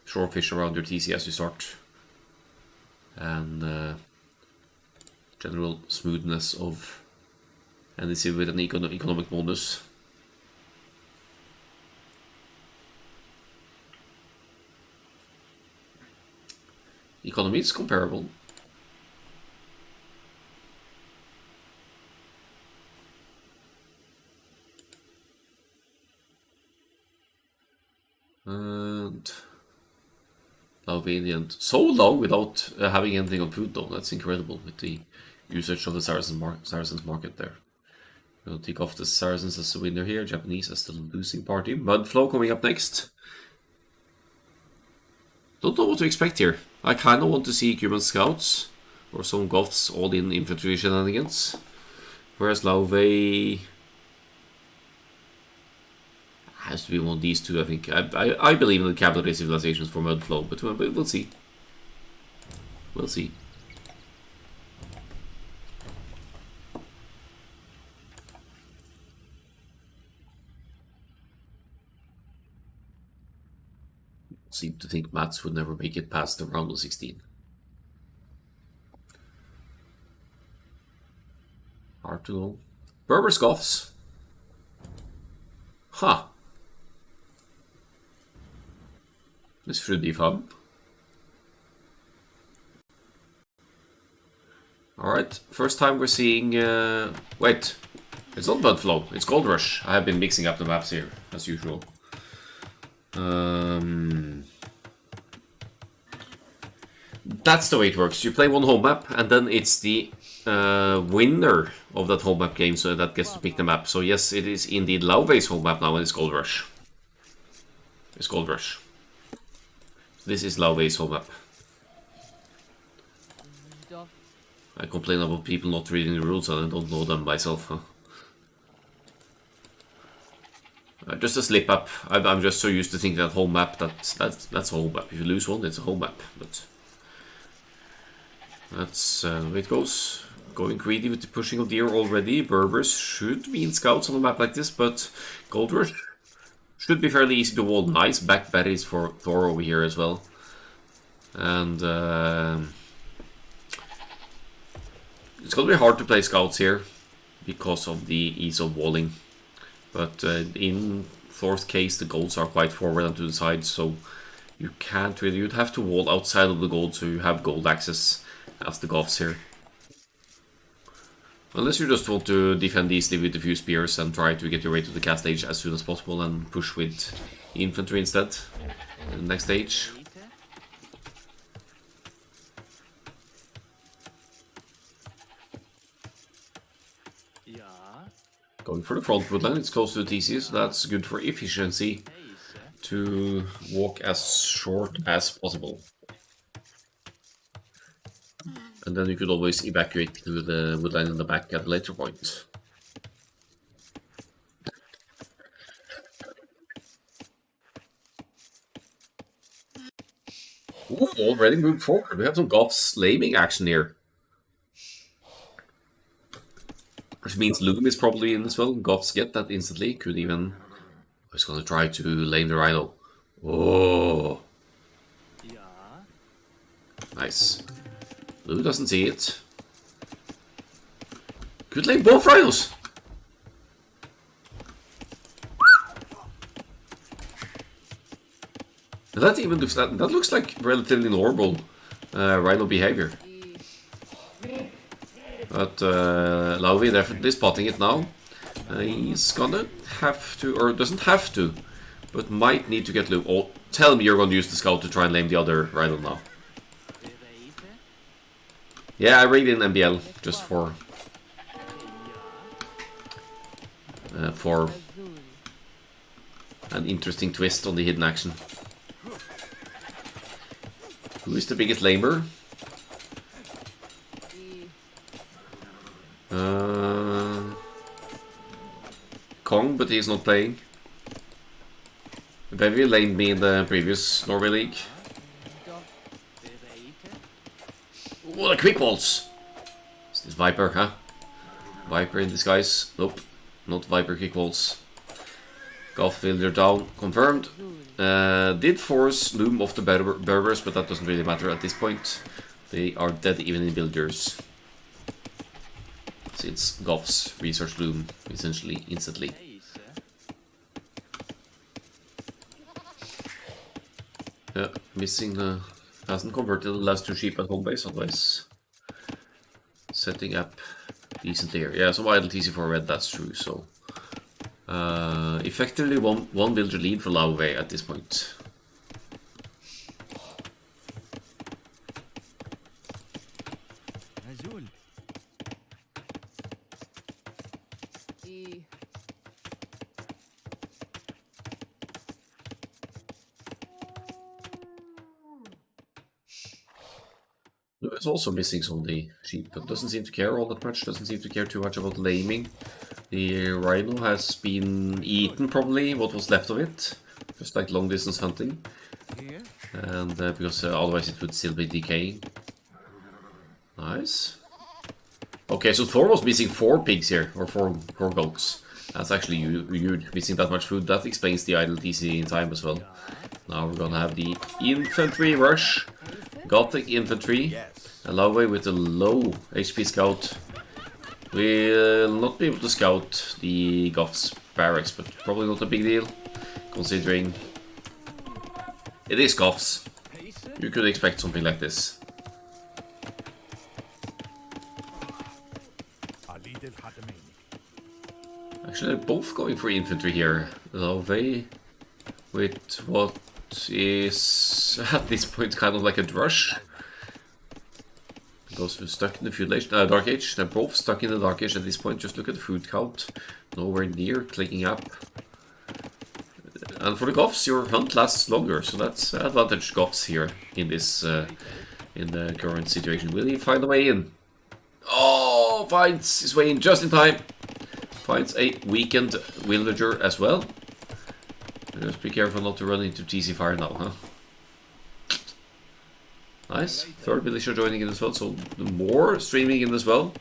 A: shorefish around your TC as you start. And general smoothness of NEC with an economic bonus. Economy is comparable. And Laufey in the end. So long without having anything on food though. That's incredible with the usage of the Saracens market there. We'll take off the Saracens as the winner here. Japanese as the losing party. Mudflow coming up next. Don't know what to expect here. I kind of want to see Cuban scouts or some Goths all in infantry shenanigans. Whereas Laufey has to be one of these two, I think. I believe in the cavalry civilizations for Mudflow, but we'll see. We'll see. Seem to think Mats would never make it past the round of 16. Hard to know. Berber Scoffs. Huh. Miss Fruity Fun. Alright, first time we're seeing... wait, it's not Mudflow, it's Gold Rush. I have been mixing up the maps here, as usual. That's the way it works. You play one home map, and then it's the winner of that home map game, so that gets to pick the map. So yes, it is indeed Laufey's home map now, and it's Gold Rush. It's Gold Rush. This is Laufey's home map. I complain about people not reading the rules, and I don't know them myself, huh? Just a slip up. I'm just so used to thinking that home map, that's a home map. If you lose one, it's a home map. But that's the way it goes. Going greedy with the pushing of deer already. Berbers should be in scouts on a map like this, but Gold Rush should be fairly easy to wall. Nice back berries for Thor over here as well. And it's gonna be hard to play scouts here because of the ease of walling. But in Thor's case, the golds are quite forward and to the side, so you can't really... You'd have to wall outside of the gold, so you have gold access as the Goths here. Unless you just want to defend easily with a few spears and try to get your way to the cat stage as soon as possible and push with infantry instead in the next stage. Going for the front woodland, it's close to the TC, so that's good for efficiency to walk as short as possible. And then you could always evacuate to the woodland in the back at a later point. Ooh, already moved forward. We have some Goths laming action here. Which means Loom is probably in as well. Goths get that instantly. Could even... I was gonna try to lame the Rhino. Oh! Nice. Lou doesn't see it. Could lame both Rhinos! That even looks... That looks like relatively normal Rhino behavior. But Laufey definitely spotting it now. He's gonna have to, or doesn't have to, but might need to get Lou. Oh, tell me you're gonna use the scout to try and lame the other Rhino now. Yeah, I rigged in MBL just for an interesting twist on the hidden action. Who is the biggest lamer? Kong, but he's not playing. Bevy lamed me in the previous Norway League. What a quick waltz! Is this Viper, huh? Viper in disguise? Nope, not Viper quick waltz. Goth Villager down, confirmed. Did force Loom off the Berbers, but that doesn't really matter at this point. They are dead even in villagers. Since Goths research Loom essentially instantly. Yeah, missing the... hasn't converted the last 2 sheep at home base, otherwise setting up decently here. Yeah, so idle TC4 red, that's true, so... effectively one villager lead for Laufey at this point. It's also missing some of the sheep, but doesn't seem to care all that much, doesn't seem to care too much about laming. The rhino has been eaten, probably, what was left of it, just like long distance hunting. And because otherwise it would still be decaying. Nice. Okay, so Thor was missing 4 pigs here, or 4 goats. That's actually huge, missing that much food. That explains the idle TC in time as well. Now we're gonna have the infantry rush. Gothic infantry. Laufey with a low HP scout. We'll not be able to scout the Goths barracks, but probably not a big deal, considering it is Goths. You could expect something like this. Actually, they're both going for infantry here. Laufey with what is at this point kind of like a drush. Those who are stuck in the Dark Age, they're both stuck in the Dark Age at this point. Just look at the food count, nowhere near clicking up. And for the Goths, your hunt lasts longer, so that's advantage Goths here in this in the current situation. Will he find a way in? Oh, finds his way in just in time. Finds a weakened villager as well. Just be careful not to run into TC fire now, huh? Nice. 3rd villager joining in as well, so more streaming in as well.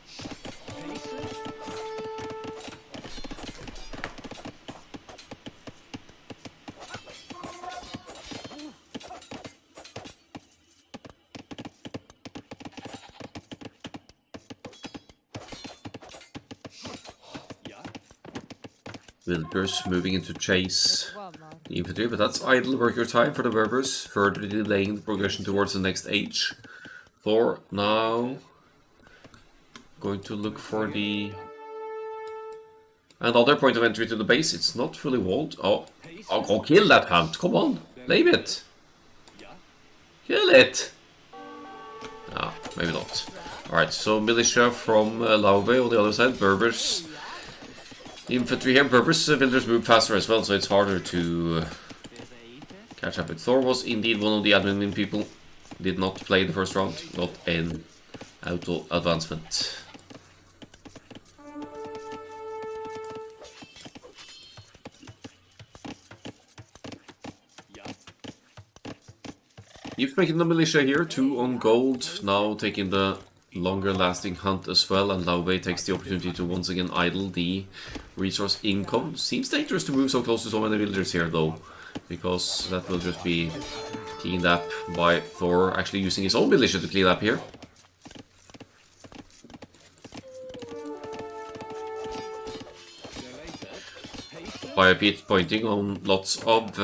A: Villagers moving into chase the infantry, but that's idle worker time for the Berbers, further delaying the progression towards the next age. Thor now Going to look for the another point of entry to the base. It's not fully walled. Oh, go kill that hunt. Come on, leave it. Kill it. Ah, maybe not. Alright, so militia from Laufey on the other side. Berbers. Infantry here. Berbers villagers move faster as well, so it's harder to catch up with. Thor was indeed one of the admin people. Did not play the first round. Got an auto advancement. You've taken the militia here, 2 on gold, now taking the longer lasting hunt as well, and Laufey takes the opportunity to once again idle the resource income. Seems dangerous to move so close to so many villagers here though, because that will just be cleaned up by Thor actually using his own militia to clean up here. By a bit pointing on lots of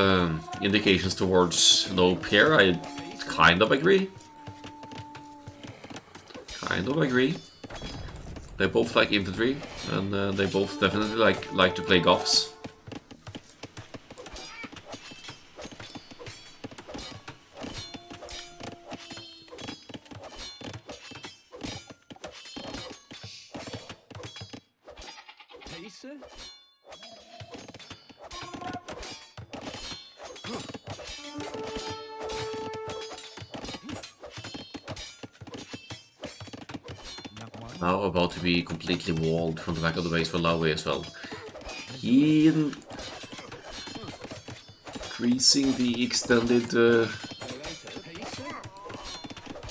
A: indications towards Nope here, I kind of agree. They both like infantry, and they both definitely like to play Goths. Now about to be completely walled from the back of the base for Laufey as well. He increasing the extended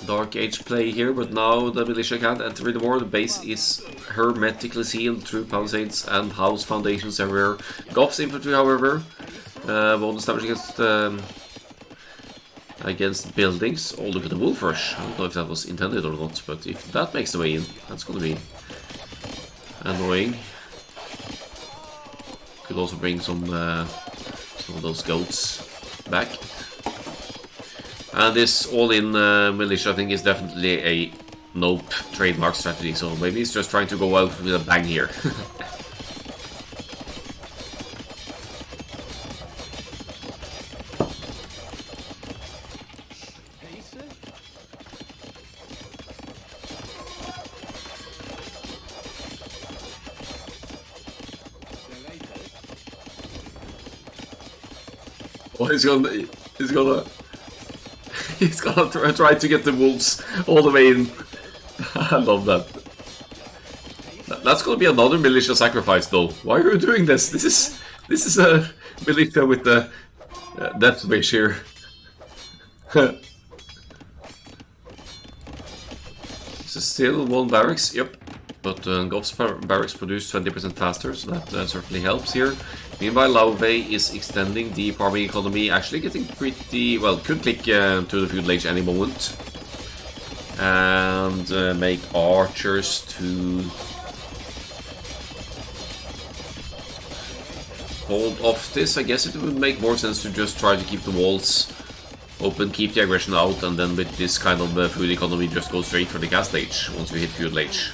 A: Dark Age play here, but now the militia can't enter the war. The base is hermetically sealed through palisades and house foundations everywhere. Goths infantry, however, bonus damage against buildings. Oh, look at the wolf rush. I don't know if that was intended or not, but if that makes the way in, that's gonna be annoying. Could also bring some of those goats back. And this all-in militia, I think, is definitely a Nope trademark strategy, so maybe he's just trying to go out with a bang here. Oh, he's gonna try to get the wolves all the way in. I love that. That's gonna be another militia sacrifice, though. Why are you doing this? This is a militia with the death wish here. This is still 1 barracks. Yep. But Goth's barracks produce 20% faster, so that certainly helps here. Meanwhile, Laufey is extending the farming economy, actually getting pretty well. Could click to the feudal age any moment, and make archers to hold off this. I guess it would make more sense to just try to keep the walls open, keep the aggression out, and then with this kind of food economy, just go straight for the castle age once we hit feudal age.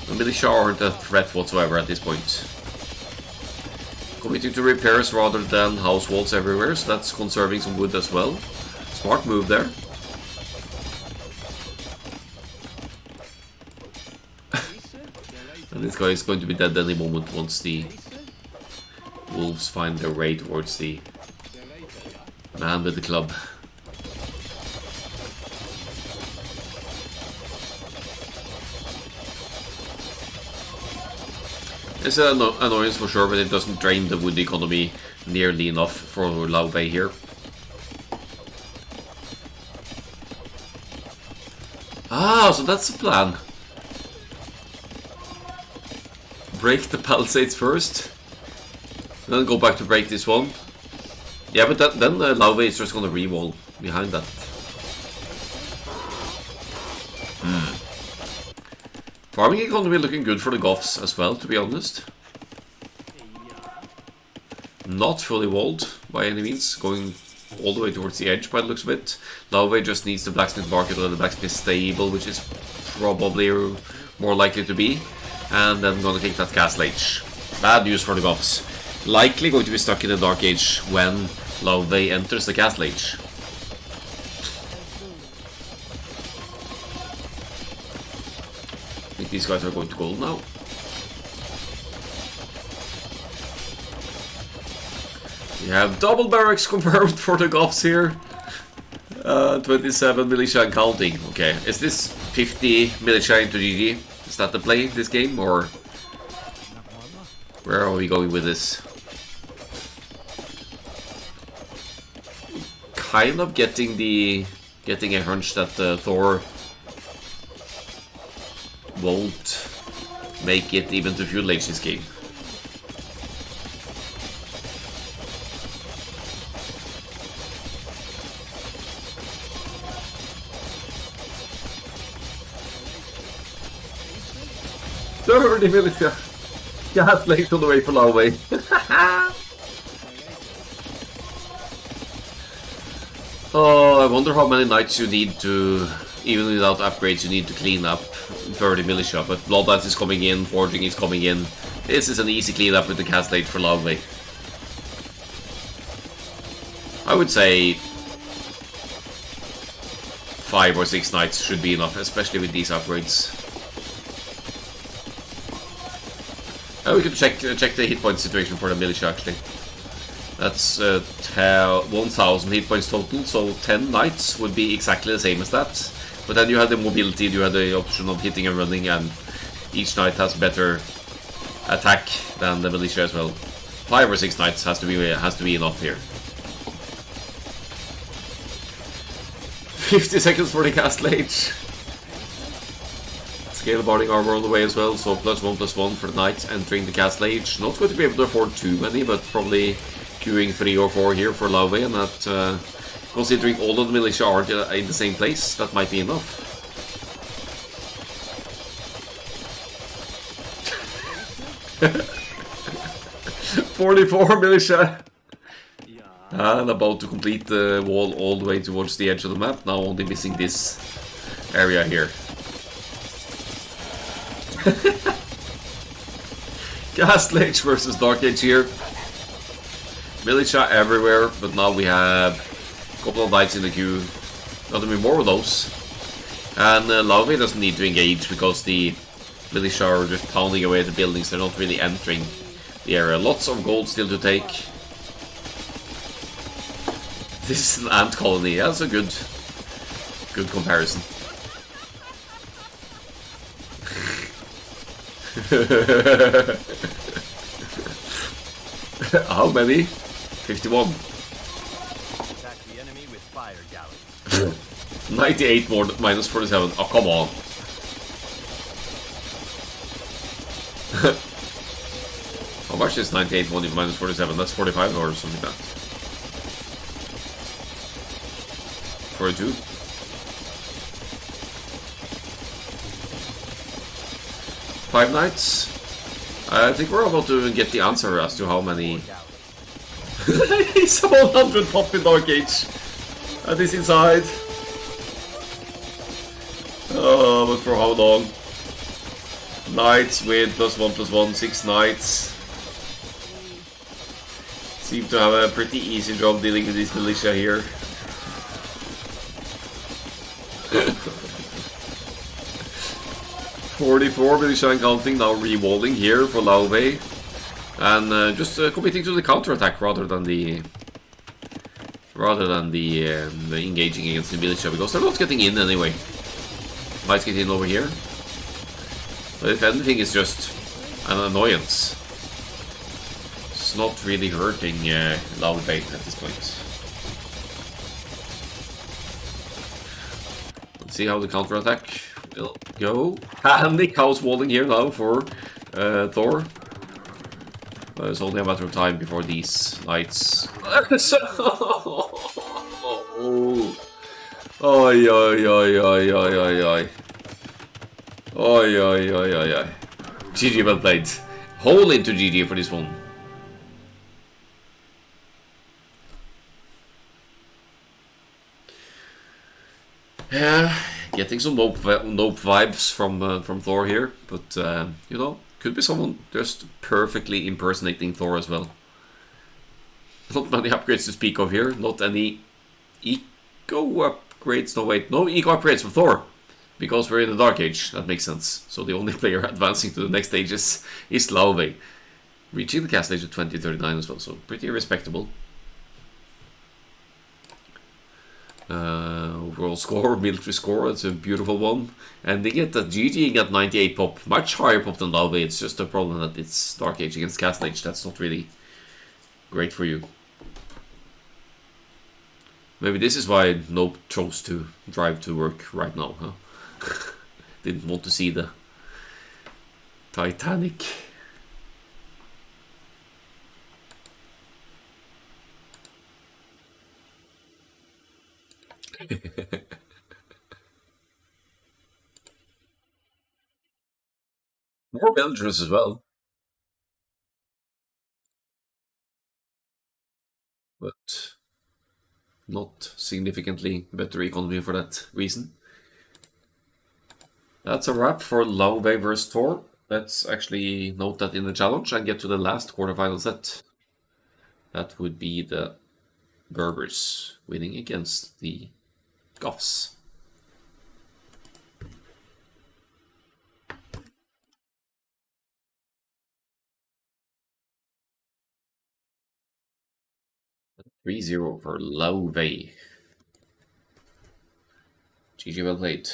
A: The militia aren't a threat whatsoever at this point. Committing to repairs rather than house walls everywhere, so that's conserving some wood as well. Smart move there. And this guy is going to be dead any moment once the wolves find their way towards the man with the club. It's an annoyance for sure, but it doesn't drain the wood economy nearly enough for Laufey here. Ah, so that's the plan. Break the palisades first, and then go back to break this one. Yeah, but then Laufey is just gonna re-wall behind that. Farming economy looking good for the Goths as well, to be honest. Not fully walled by any means, going all the way towards the edge by the looks of it. Laufey just needs the blacksmith market or the blacksmith stable, which is probably more likely to be. And then gonna take that Castle Age. Bad news for the Goths. Likely going to be stuck in the Dark Age when Laufey enters the Castle Age. I think these guys are going to gold now. We have double barracks confirmed for the Goths here. 27 militia and counting. Okay, is this 50 militia into GG? Is that the play this game, or where are we going with this? Kind of getting a hunch that Thor won't make it even to feudal age this game. The militia. Gas late on the way for Norway. Oh, I wonder how many knights you need to, even without upgrades, you need to clean up 30 militia. But Bloodlines is coming in, Forging is coming in. This is an easy cleanup with the cast late for Laufey. I would say 5 or 6 knights should be enough, especially with these upgrades. We can check the hit point situation for the militia actually. That's 1000 hit points total, so 10 knights would be exactly the same as that. But then you have the mobility, you have the option of hitting and running, and each knight has better attack than the militia as well. 5 or 6 knights has to be enough here. 50 seconds for the Castle Age. Scale barding armor on the way as well, so +1/+1 for the knights entering the Castle Age. Not going to be able to afford too many, but probably queuing 3 or 4 here for Laufey, and that, considering all of the militia are in the same place, that might be enough. "44 militia! And about to complete the wall all the way towards the edge of the map, now only missing this area here. Castle Age versus Dark Age here. Militia everywhere, but now we have a couple of knights in the queue. Not to be more of those. And Laufey doesn't need to engage because the militia are just pounding away at the buildings. They're not really entering the area. Lots of gold still to take. This is an ant colony. That's a good comparison. How many? 51.
B: Attack the enemy with fire galleys.
A: 98 more minus 47. Oh, come on. How much is 98 minus 47? That's 45 or something like that. 42. Five knights. I think we're about to get the answer as to how many. He's 100 pop in Dark Age. And he's inside. Oh, but for how long? Knights with +1/+1, 6 knights. Seem to have a pretty easy job dealing with this militia here. "44 militia and counting, now re-walling here for Laufey. And just committing to the counter-attack rather than the engaging against the militia, because they're not getting in anyway. Might get in over here. But if anything, it's just an annoyance. It's not really hurting Laufey at this point. Let's see how the counter-attack will go. And the house walling here now for Thor. It's only a matter of time before these lights. Oh. Oi, oi, oi, oi, oi, oi, oi. Oi, oi, oi, oi, oi. GG, well played. Whole into GG for this one. Yeah, get getting some nope vibes from Thor here, but you know, could be someone just perfectly impersonating Thor as well. Not many upgrades to speak of here. Not any eco upgrades. No, wait, no eco upgrades for Thor, because we're in the Dark Age. That makes sense. So the only player advancing to the next stages is Laufey, reaching the cast stage of 2039 as well. So pretty respectable. Overall score, military score, that's a beautiful one. Ending it at GG at 98 pop. Much higher pop than Laufey. It's just a problem that it's Dark Age against Cast Age. That's not really great for you. Maybe this is why Nope chose to drive to work right now, huh? Didn't want to see the Titanic. More villagers as well. But not significantly better economy for that reason. That's a wrap for Laufey vs Thor. Let's actually note that in the challenge and get to the last quarterfinal set. That would be the Berbers winning against the Goths. Three 0 for Laufey. GG, well played.